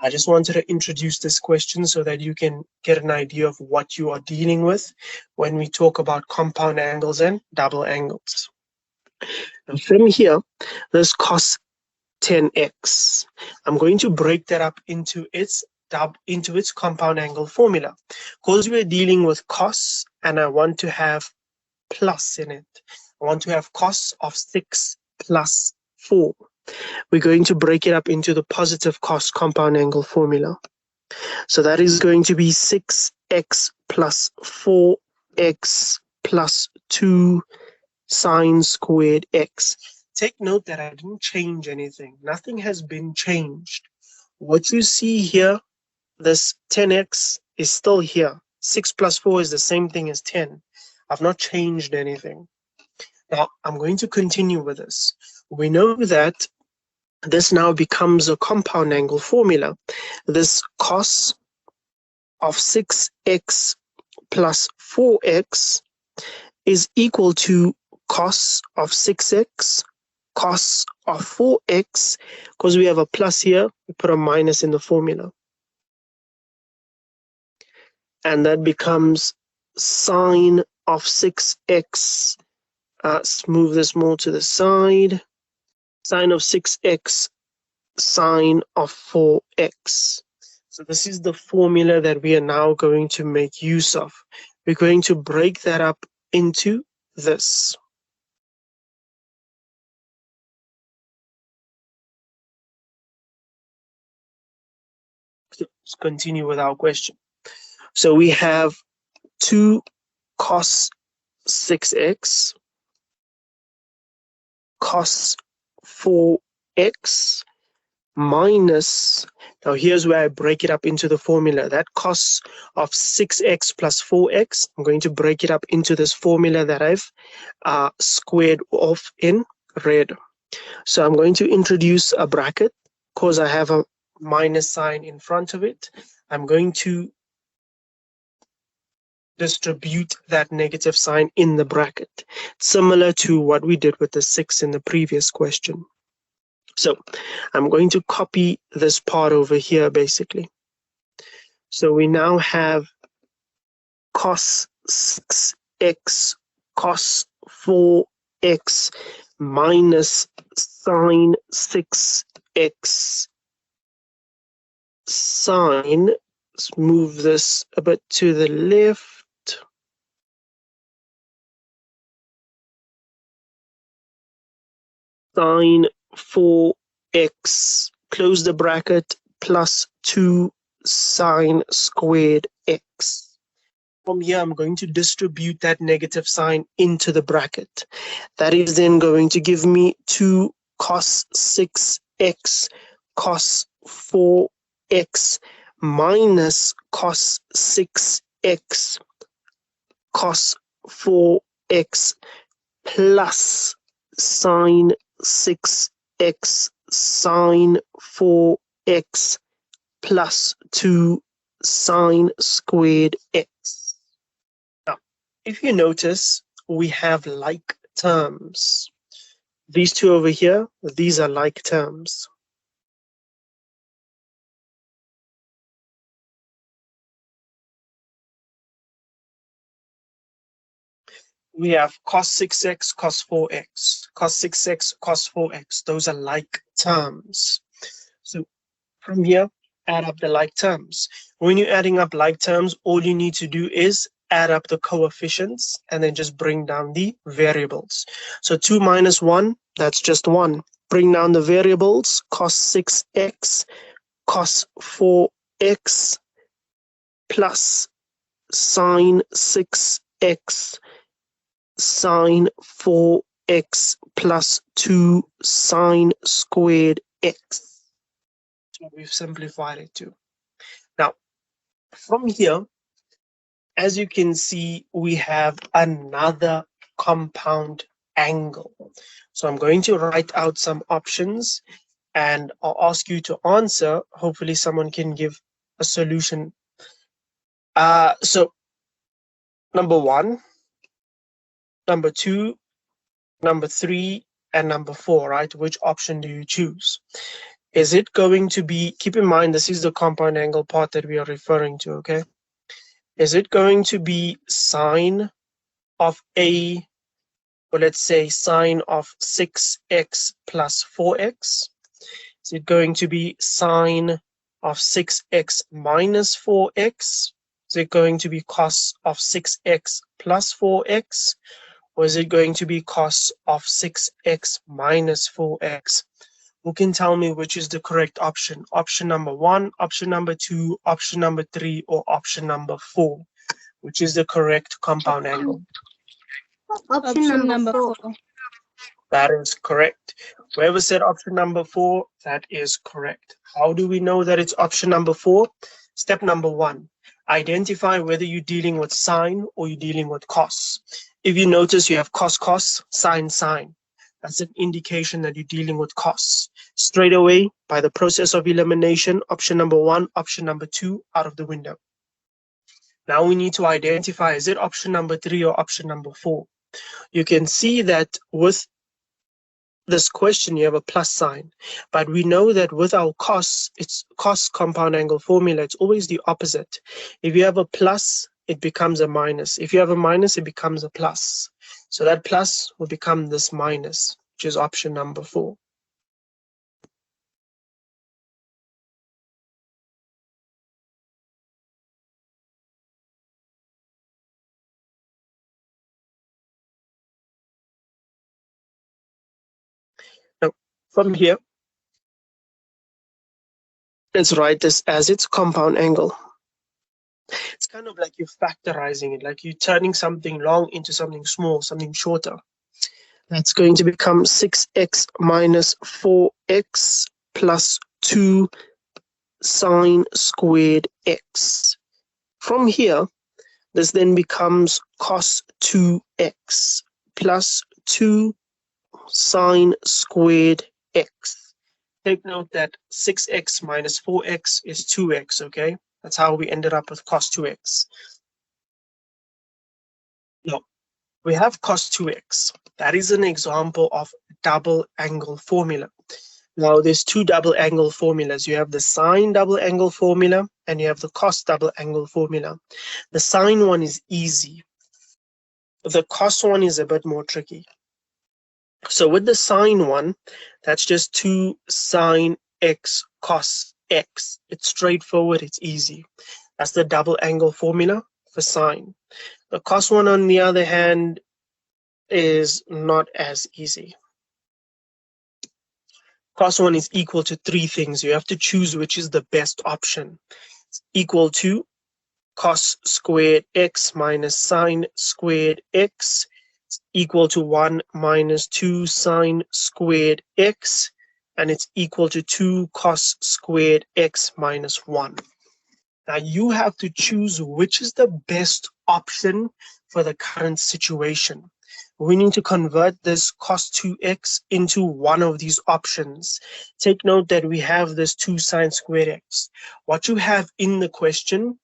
I just wanted to introduce this question so that you can get an idea of what you are dealing with when we talk about compound angles and double angles. Now from here, this cos 10x. I'm going to break that up into its compound angle formula. Because we're dealing with cos and I want to have plus in it. I want to have cos of 6 plus 4. We're going to break it up into the positive cos compound angle formula. So that is going to be 6x plus 4x plus 2 sine squared x. Take note that I didn't change anything. Nothing has been changed. What you see here, this 10x is still here. 6 plus 4 is the same thing as 10. I've not changed anything. Now, I'm going to continue with this. We know that this now becomes a compound angle formula. This cos of 6x plus 4x is equal to cos of 6x cos of 4x. Because we have a plus here, we put a minus in the formula. And that becomes sine of 6x. Let's move this more to the side. Sine of 6x sine of 4x. So this is the formula that we are now going to make use of. We're going to break that up into this. So let's continue with our question. So we have 2 cos 6x cos 4x minus, now here's where I break it up into the formula. That cos of 6x plus 4x, I'm going to break it up into this formula that I've squared off in red. So I'm going to introduce a bracket because I have a minus sign in front of it. I'm going to distribute that negative sign in the bracket, similar to what we did with the 6 in the previous question. So I'm going to copy this part over here, basically. So we now have cos 6x cos 4x minus sine 6x sine. Let's move this a bit to the left. Sine 4x, close the bracket, plus 2 sine squared x. From here, I'm going to distribute that negative sign into the bracket. That is then going to give me 2 cos 6x cos 4x minus cos 6x cos 4x plus sine 6x sine 4x plus 2 sine squared x. Now, if you notice, we have like terms. These two over here, these are like terms. We have cos 6x, cos 4x, cos 6x, cos 4x. Those are like terms. From here, add up the like terms. When you're adding up like terms, all you need to do is add up the coefficients and then just bring down the variables. So 2 minus 1, that's just 1. Bring down the variables, cos 6x, cos 4x, plus sine 6x, sine 4x, plus 2 sine squared x. So we've simplified it to. Now, from here, as you can see, we have another compound angle. So I'm going to write out some options and I'll ask you to answer. Hopefully someone can give a solution. So number 1, number 2, number 3, and number 4, right? Which option do you choose? Is it going to be, keep in mind, this is the compound angle part that we are referring to, okay? Is it going to be sine of a, or let's say sine of 6x plus 4x? Is it going to be sine of 6x minus 4x? Is it going to be cos of 6x plus 4x? Or is it going to be cos of 6x minus 4x? Who can tell me which is the correct option? Option number 1, option number 2, option number 3, or option number 4? Which is the correct compound angle? Option number 4. That is correct. Whoever said option number 4, that is correct. How do we know that it's option number 4? Step number 1, identify whether you're dealing with sine or you're dealing with cos. If you notice you have cos, cos, sine, sine. That's an indication that you're dealing with cos. Straight away, by the process of elimination, option number 1, option number 2 out of the window. Now we need to identify, is it option number 3 or option number 4? You can see that with this question, you have a plus sign, but we know that with our cos, it's cos compound angle formula, it's always the opposite. If you have a plus, it becomes a minus. If you have a minus, it becomes a plus. So that plus will become this minus, which is option number 4. Now, from here, let's write this as its compound angle. It's kind of like you're factorizing it, like you're turning something long into something small, something shorter. That's going to become 6x minus 4x plus 2 sine squared x. From here, this then becomes cos 2x plus 2 sine squared x. Take note that 6x minus 4x is 2x, okay? That's how we ended up with cos 2x. Now, we have cos 2x. That is an example of double angle formula. Now, there's 2 double angle formulas. You have the sine double angle formula and you have the cos double angle formula. The sine one is easy. The cos one is a bit more tricky. So with the sine one, that's just 2 sine x cos x. It's straightforward, it's easy. That's the double angle formula for sine. The cos one, on the other hand, is not as easy. Cos one is equal to 3 things. You have to choose which is the best option. It's equal to cos squared x minus sine squared x. It's equal to 1 minus 2 sine squared x, and it's equal to 2 cos squared x minus 1. Now you have to choose which is the best option for the current situation. We need to convert this cos 2x into one of these options. Take note that we have this 2 sine squared x. What you have in the question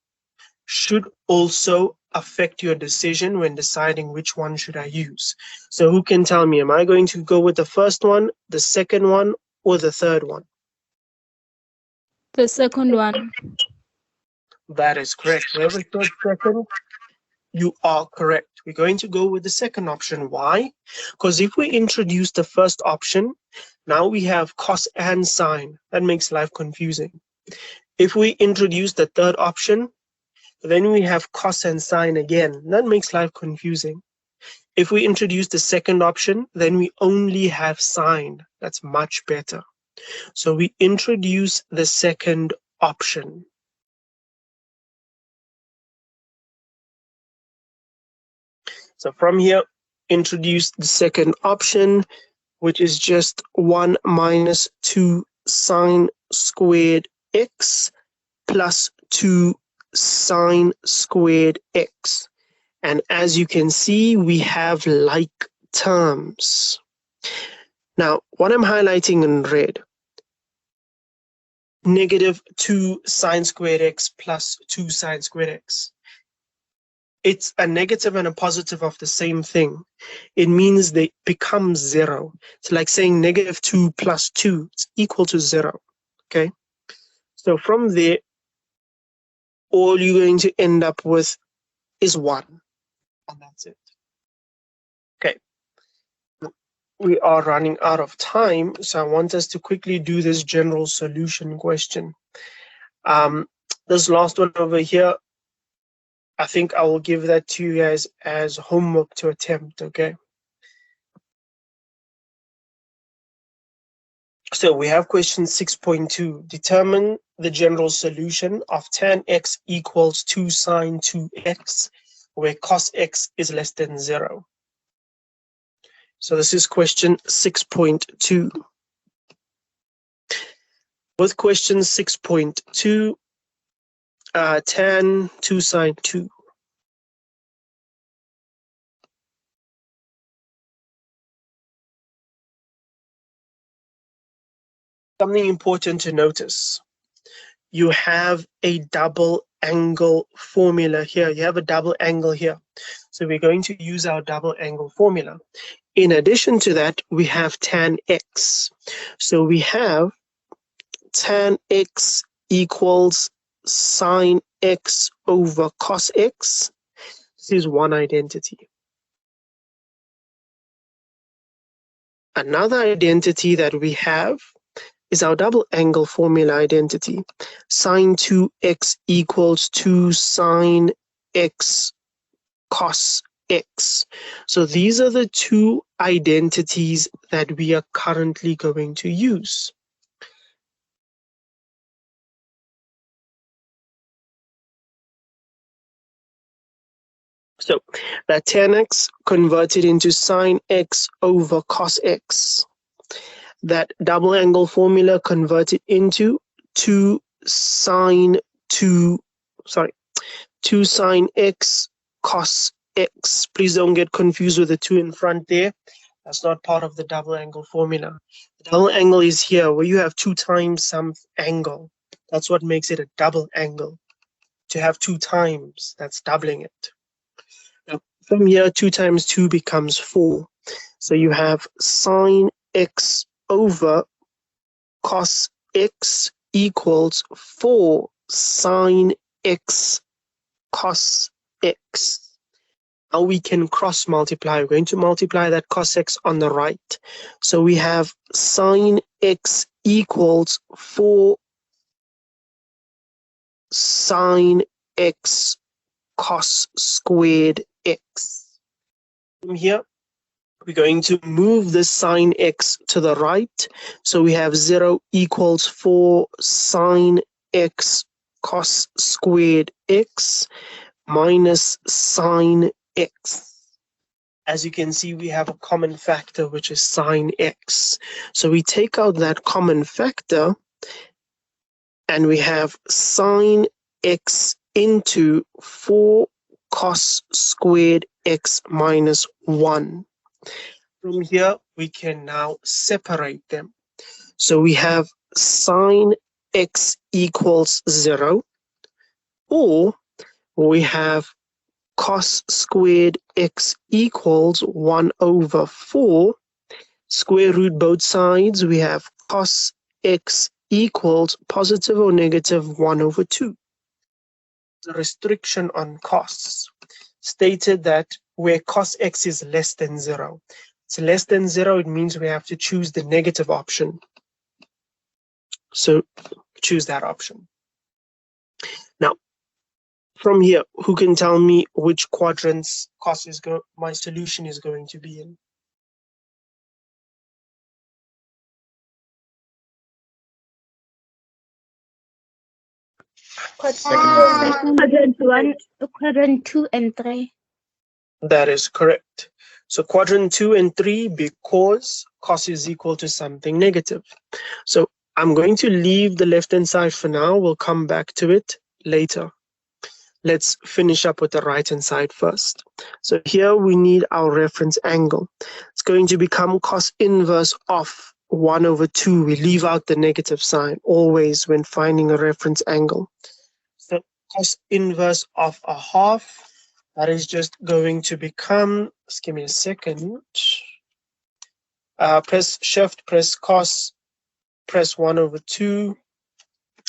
should also affect your decision when deciding which one should I use. So who can tell me, am I going to go with the first one, the second one, or the third one? The second one. That is correct. Whoever said second, you are correct. We're going to go with the second option. Why? Because if we introduce the first option, now we have cos and sine. That makes life confusing. If we introduce the third option, then we have cos and sine again. That makes life confusing. If we introduce the second option, then we only have sine. That's much better. So we introduce the second option. So from here, introduce the second option, which is just 1 minus 2 sine squared x plus 2 sine squared x. And as you can see, we have like terms. Now, what I'm highlighting in red, negative 2 sine squared x plus 2 sine squared x. It's a negative and a positive of the same thing. It means they become 0. It's like saying negative 2 plus 2 is equal to 0. Okay? So from there, all you're going to end up with is 1. And that's it. Okay. We are running out of time, so I want us to quickly do this general solution question. This last one over here, I think I will give that to you guys as homework to attempt, okay? So we have question 6.2. Determine the general solution of tan x equals 2 sine 2x, where cos x is less than 0. So this is question 6.2. With question 6.2, tan 2 sine 2. Something important to notice. You have a double angle formula here. You have a double angle here. So we're going to use our double angle formula. In addition to that, we have tan x. So we have tan x equals sine x over cos x. This is one identity. Another identity that we have is our double angle formula identity. Sine 2x equals 2 sine x cos x. So these are the two identities that we are currently going to use. So that tan x converted into sine x over cos x. That double angle formula converted into 2 sine x cos x. Please don't get confused with the 2 in front there. That's not part of the double angle formula. The double angle is here where you have 2 times some angle. That's what makes it a double angle. To have 2 times, that's doubling it. Now, from here, 2 times 2 becomes 4. So you have sine x over cos x equals 4 sine x cos x. Now we can cross multiply. We're going to multiply that cos x on the right. So we have sine x equals 4 sine x cos squared x. From here, we're going to move the sine x to the right. So we have 0 equals 4 sine x cos squared x minus sine x. As you can see, we have a common factor, which is sine x. So we take out that common factor, and we have sine x into 4 cos squared x minus 1. From here, we can now separate them. So we have sine x equals 0, or we have cos squared x equals 1 over 4. Square root both sides, we have cos x equals positive or negative 1 over 2. The restriction on costs stated that where cos x is less than 0. It's less than 0, it means we have to choose the negative option. So choose that option. Now, from here, who can tell me which quadrants my solution is going to be in? Quadrant 1, quadrant 2, and 3. That is correct. So quadrant 2 and 3, because cos is equal to something negative. So I'm going to leave the left-hand side for now. We'll come back to it later. Let's finish up with the right-hand side first. So here we need our reference angle. It's going to become cos inverse of 1 over 2. We leave out the negative sign always when finding a reference angle. So cos inverse of a half, that is just going to become, just give me a second. Press shift, press cos, press 1 over 2,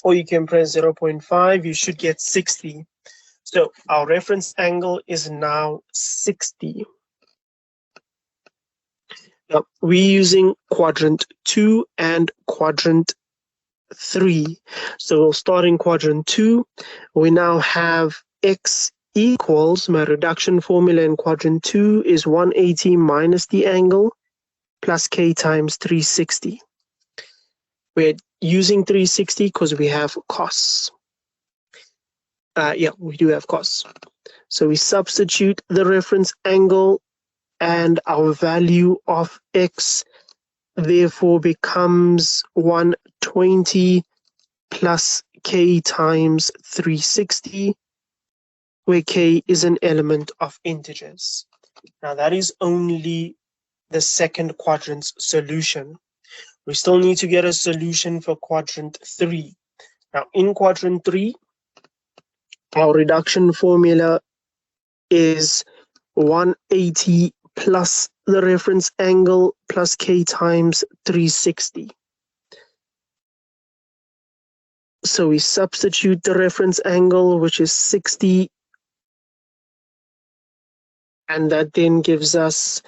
or you can press 0.5, you should get 60. So our reference angle is now 60. Now we're using quadrant 2 and quadrant 3. So we'll start in quadrant 2. We now have x equals, my reduction formula in quadrant 2 is 180 minus the angle plus k times 360. We're using 360 because we have cos. Yeah, we do have cos. So we substitute the reference angle and our value of x therefore becomes 120 plus k times 360, where k is an element of integers. Now that is only the second quadrant's solution. We still need to get a solution for quadrant 3. Now in quadrant 3, our reduction formula is 180 plus the reference angle plus k times 360. So we substitute the reference angle, which is 60, and that then gives us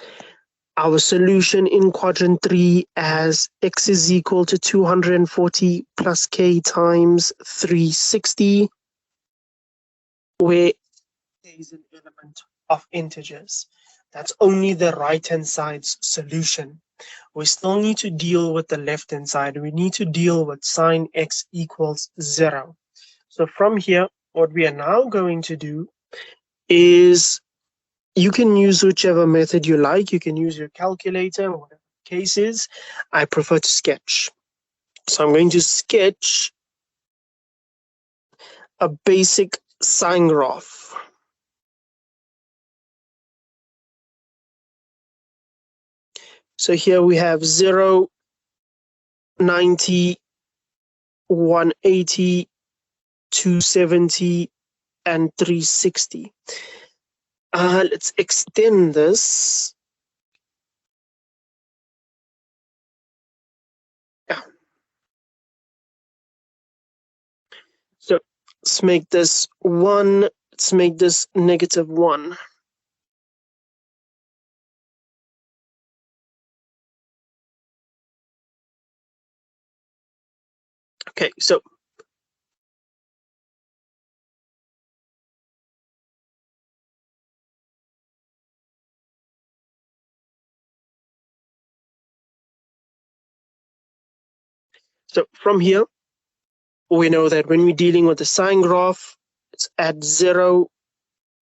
our solution in quadrant 3 as x is equal to 240 plus k times 360, where k is an element of integers. That's only the right-hand side's solution. We still need to deal with the left-hand side. We need to deal with sine x equals 0. So from here, what we are now going to do is, you can use whichever method you like. You can use your calculator, or whatever the case is. I prefer to sketch. So I'm going to sketch a basic sine graph. So here we have 0, 90, 180, 270, and 360. Let's extend this. Yeah. So let's make this 1. Let's make this negative 1. Okay, so from here, we know that when we're dealing with the sine graph, it's at 0,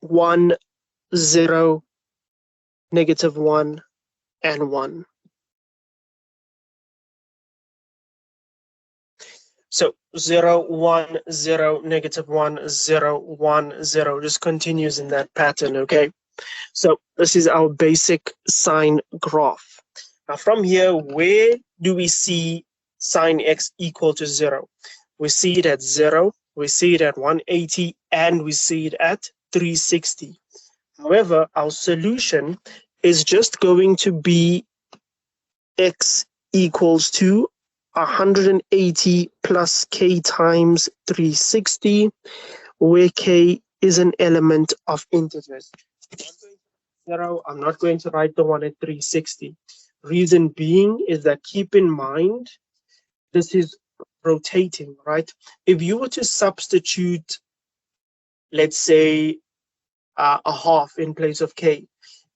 1, 0, negative 1, and 1. So 0, 1, 0, negative 1, 0, 1, 0, just continues in that pattern, okay? So this is our basic sine graph. Now from here, where do we see sine x equal to 0? We see it at 0, we see it at 180, and we see it at 360. However, our solution is just going to be x equals to 180 plus k times 360, where k is an element of integers. I'm not going to write the one at 360. Reason being is that, keep in mind, this is rotating, right? If you were to substitute, let's say, a half in place of k,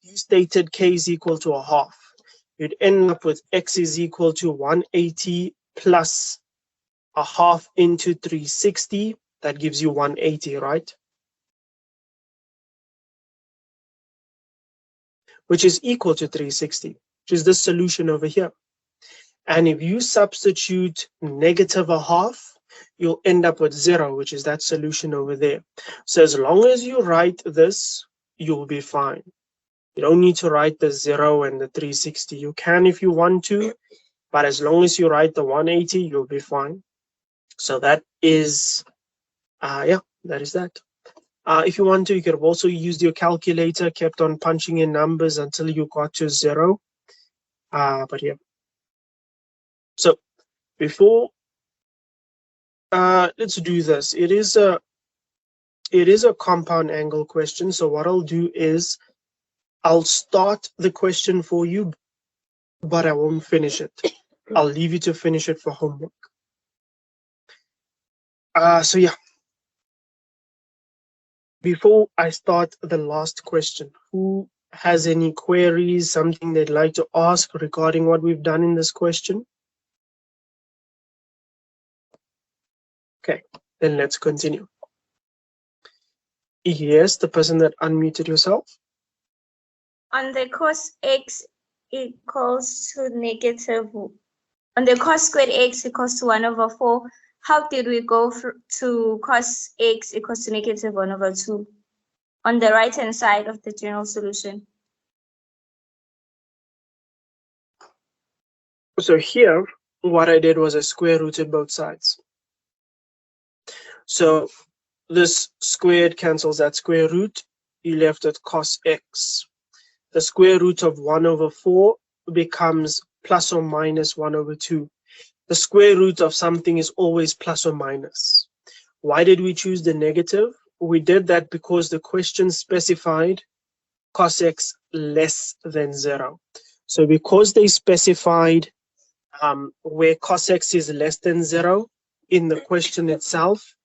you stated k is equal to a half. You'd end up with x is equal to 180 plus a half into 360. That gives you 180, right? Which is equal to 360, which is the solution over here. And if you substitute negative a half, you'll end up with 0, which is that solution over there. So as long as you write this, you'll be fine. You don't need to write the 0 and the 360. You can if you want to, but as long as you write the 180, you'll be fine. So that is, yeah, that is that. If you want to, you could have also used your calculator, kept on punching in numbers until you got to 0. But yeah. So before, let's do this. It is a compound angle question. So what I'll do is I'll start the question for you, but I won't finish it. I'll leave you to finish it for homework. So yeah. Before I start the last question, who has any queries, something they'd like to ask regarding what we've done in this question? Okay, then let's continue. Yes, the person that unmuted yourself. On the cos x equals to negative, on the cos squared x equals to 1/4, how did we go to cos x equals to negative 1/2 on the right hand side of the general solution? So here, what I did was I square rooted both sides. So this squared cancels that square root. You left with cos x. The square root of 1/4 becomes plus or minus 1/2. The square root of something is always plus or minus. Why did we choose the negative? We did that because the question specified cos x less than 0. So because they specified where cos x is less than 0 in the question itself,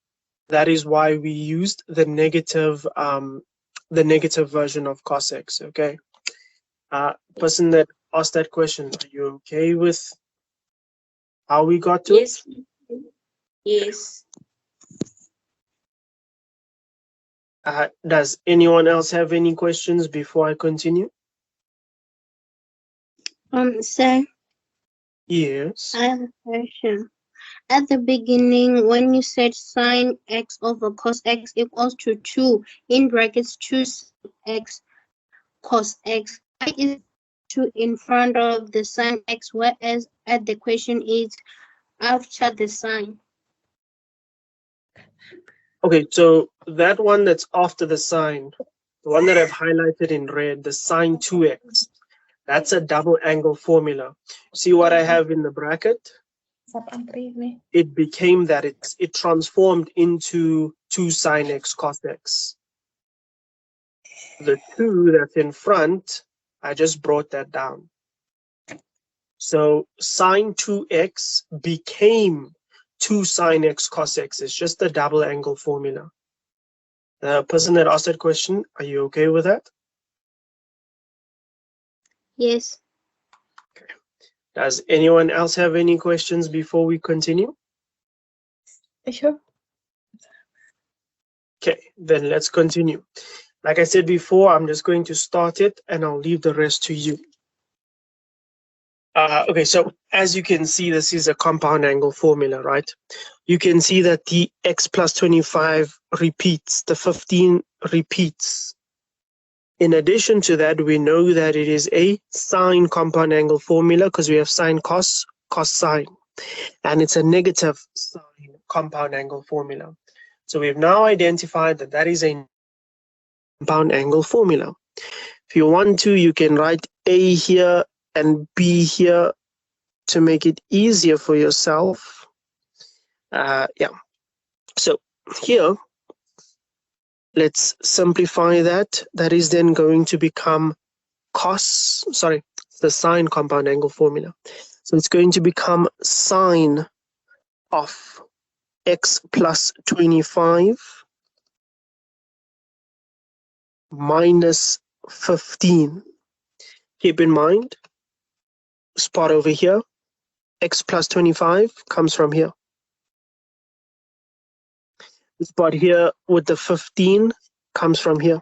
that is why we used the negative version of cos x. Okay. Person that asked that question, are you okay with how we got to it? Yes. Does anyone else have any questions before I continue? Sir, Yes. I have a question. At the beginning, when you said sine x over cos x equals to 2, in brackets, choose x cos x, why is 2 in front of the sine x, whereas at the question is after the sine? Okay, so that one that's after the sign, the one that I've highlighted in red, the sine 2x, that's a double angle formula. See what I have in the bracket? It became that it transformed into 2 sine x cos x. The 2 that's in front, I just brought that down. So sine 2x became 2 sine x cos x. It's just a double angle formula. The person that asked that question, are you okay with that? Yes. Okay. Does anyone else have any questions before we continue? Sure. Okay, then let's continue. Like I said before, I'm just going to start it and I'll leave the rest to you. Okay, so as you can see, this is a compound angle formula, right? You can see that the x plus 25 repeats, the 15 repeats. In addition to that, we know that it is a sine compound angle formula because we have sine cos, cos sine, and it's a negative sine compound angle formula. So we've now identified that that is a compound angle formula. If you want to, you can write A here and B here to make it easier for yourself. Yeah. So here, let's simplify that. That is then going to become the sine compound angle formula. So it's going to become sine of x plus 25 minus 15. Keep in mind, spot over here, x plus 25 comes from here. The spot here with the 15 comes from here.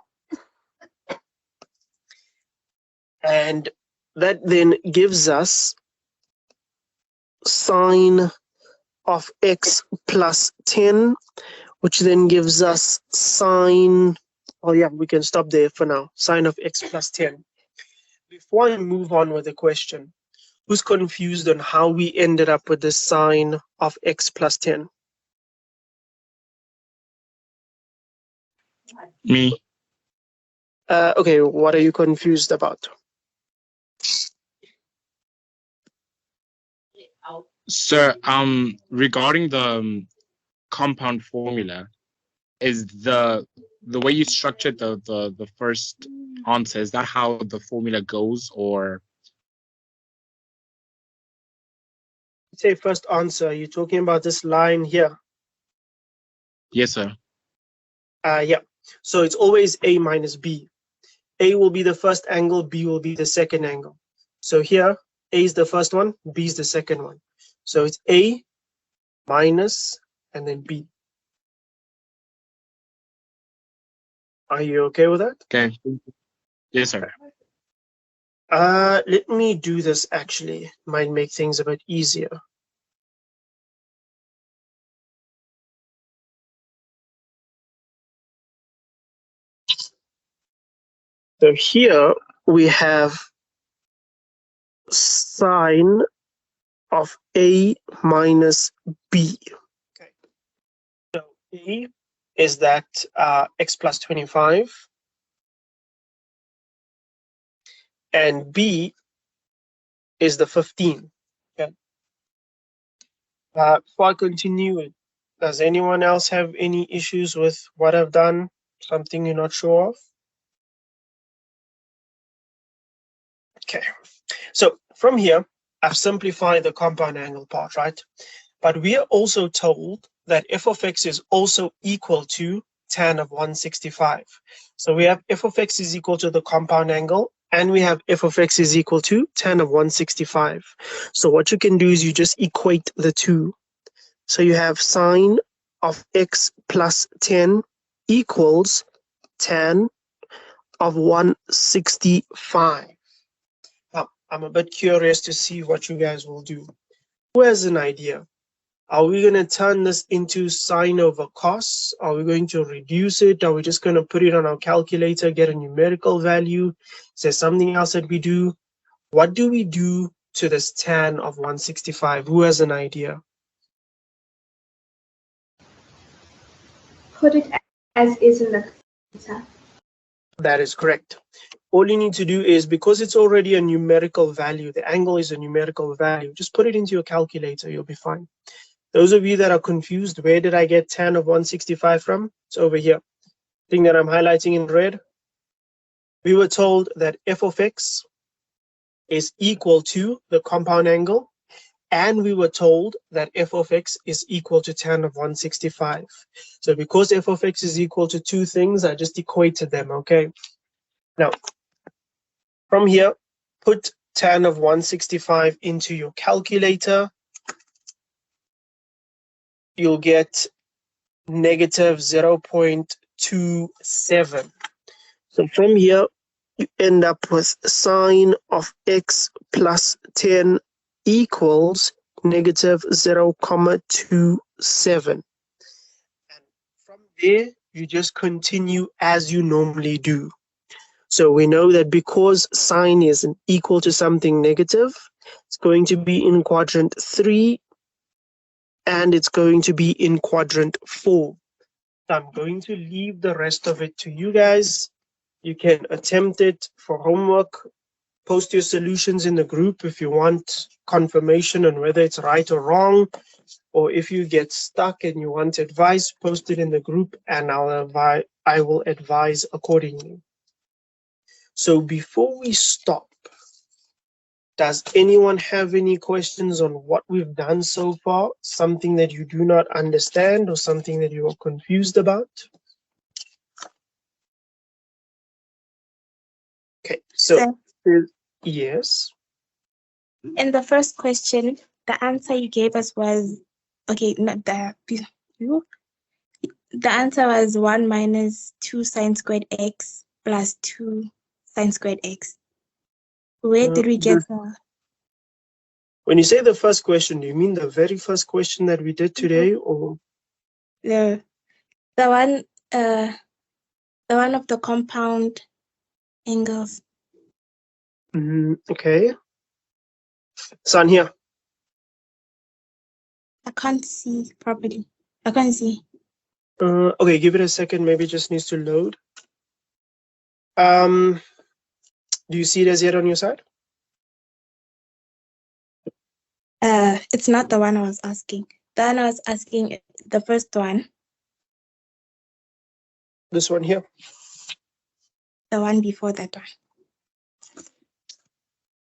And that then gives us sine of x plus 10, which then gives us sine, oh yeah, we can stop there for now, sine of x plus 10. Before I move on with the question, who's confused on how we ended up with the sine of x plus 10? Me. Okay, what are you confused about? Sir, regarding the compound formula, is the way you structured the first answer, is that how the formula goes, or? Say first answer, you're talking about this line here. Yes, sir. Yeah, so it's always a minus b. A will be the first angle, b will be the second angle. So here, a is the first one, b is the second one. So it's a minus and then b. Are you okay with that? Okay. Yes, sir. Let me do this actually. Might make things a bit easier. So here we have sine of a minus b. Okay. So a is that x plus 25, and b is the 15. Okay. Before I continue, does anyone else have any issues with what I've done? Something you're not sure of? Okay. So from here, I've simplified the compound angle part, right? But we are also told that f of x is also equal to tan of 165. So we have f of x is equal to the compound angle, and we have f of x is equal to tan of 165. So what you can do is you just equate the two. So you have sine of x plus 10 equals tan of 165. Now, I'm a bit curious to see what you guys will do. Who has an idea? Are we going to turn this into sine over cos? Are we going to reduce it? Are we just going to put it on our calculator, get a numerical value? Is there something else that we do? What do we do to this tan of 165? Who has an idea? Put it as is in the calculator. That is correct. All you need to do is, because it's already a numerical value, the angle is a numerical value, just put it into your calculator, you'll be fine. Those of you that are confused, where did I get tan of 165 from? It's over here. Thing that I'm highlighting in red. We were told that f of x is equal to the compound angle, and we were told that f of x is equal to tan of 165. So because f of x is equal to two things, I just equated them, okay? Now, from here, put tan of 165 into your calculator. You'll get negative 0.27. So from here, you end up with sine of x plus 10 equals negative 0.27. And from there, you just continue as you normally do. So we know that because sine is equal to something negative, it's going to be in quadrant 3, and it's going to be in quadrant 4. So I'm going to leave the rest of it to you guys. You can attempt it for homework. Post your solutions in the group if you want confirmation on whether it's right or wrong. Or if you get stuck and you want advice, post it in the group and I will advise accordingly. So before we stop, Does anyone have any questions on what we've done so far? Something that you do not understand or something that you are confused about? Okay, so yes. In the first question, the answer you gave us was, okay, not you. The answer was 1 minus 2 sine squared x plus 2 sine squared x. Where did we get the... When you say the first question, do you mean the very first question that we did today, or The one of the compound angles? okay? Son here. I can't see properly. I can't see. Okay, give it a second. Maybe it just needs to load. Do you see it as yet on your side? It's not the one I was asking. The one I was asking, the first one, This one here. the one before that one.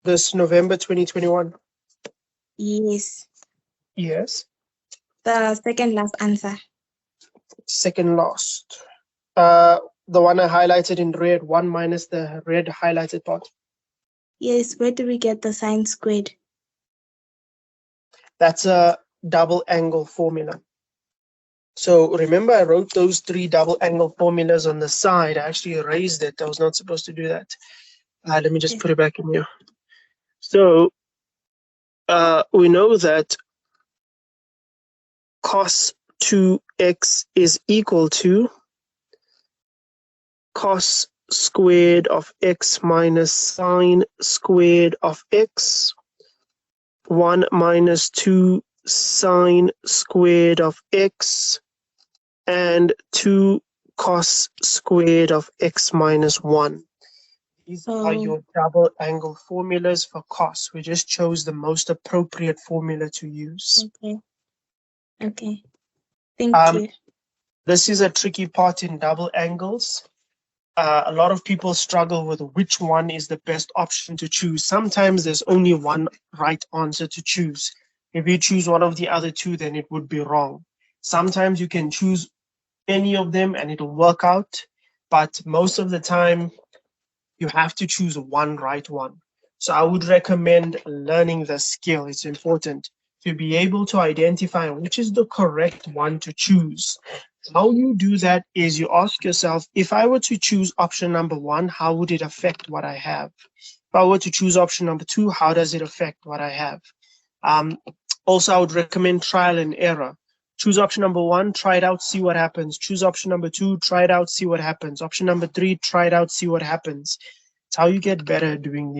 This November 2021. Yes. Yes. The second last answer. Second last. The one I highlighted in red, 1 minus the red highlighted part. Yes, where do we get the sine squared? That's a double angle formula. So remember I wrote those 3 double angle formulas on the side. I actually erased it. I was not supposed to do that. Let me just put it back in here. So we know that cos 2x is equal to cos squared of x minus sine squared of x, 1 minus 2 sine squared of x, and 2 cos squared of x minus 1. These are your double angle formulas for cos. We just chose the most appropriate formula to use. Okay. Okay. Thank you. This is a tricky part in double angles. A lot of people struggle with which one is the best option to choose. Sometimes there's only one right answer to choose. If you choose one of the other two, then it would be wrong. Sometimes you can choose any of them and it'll work out, but most of the time you have to choose one right one. So I would recommend learning the skill. It's important to be able to identify which is the correct one to choose. How you do that is you ask yourself, if I were to choose option number 1, how would it affect what I have? If I were to choose option number 2, how does it affect what I have? Also, I would recommend trial and error. Choose option number 1, try it out, see what happens. Choose option number 2, try it out, see what happens. Option number 3, try it out, see what happens. It's how you get better at doing these.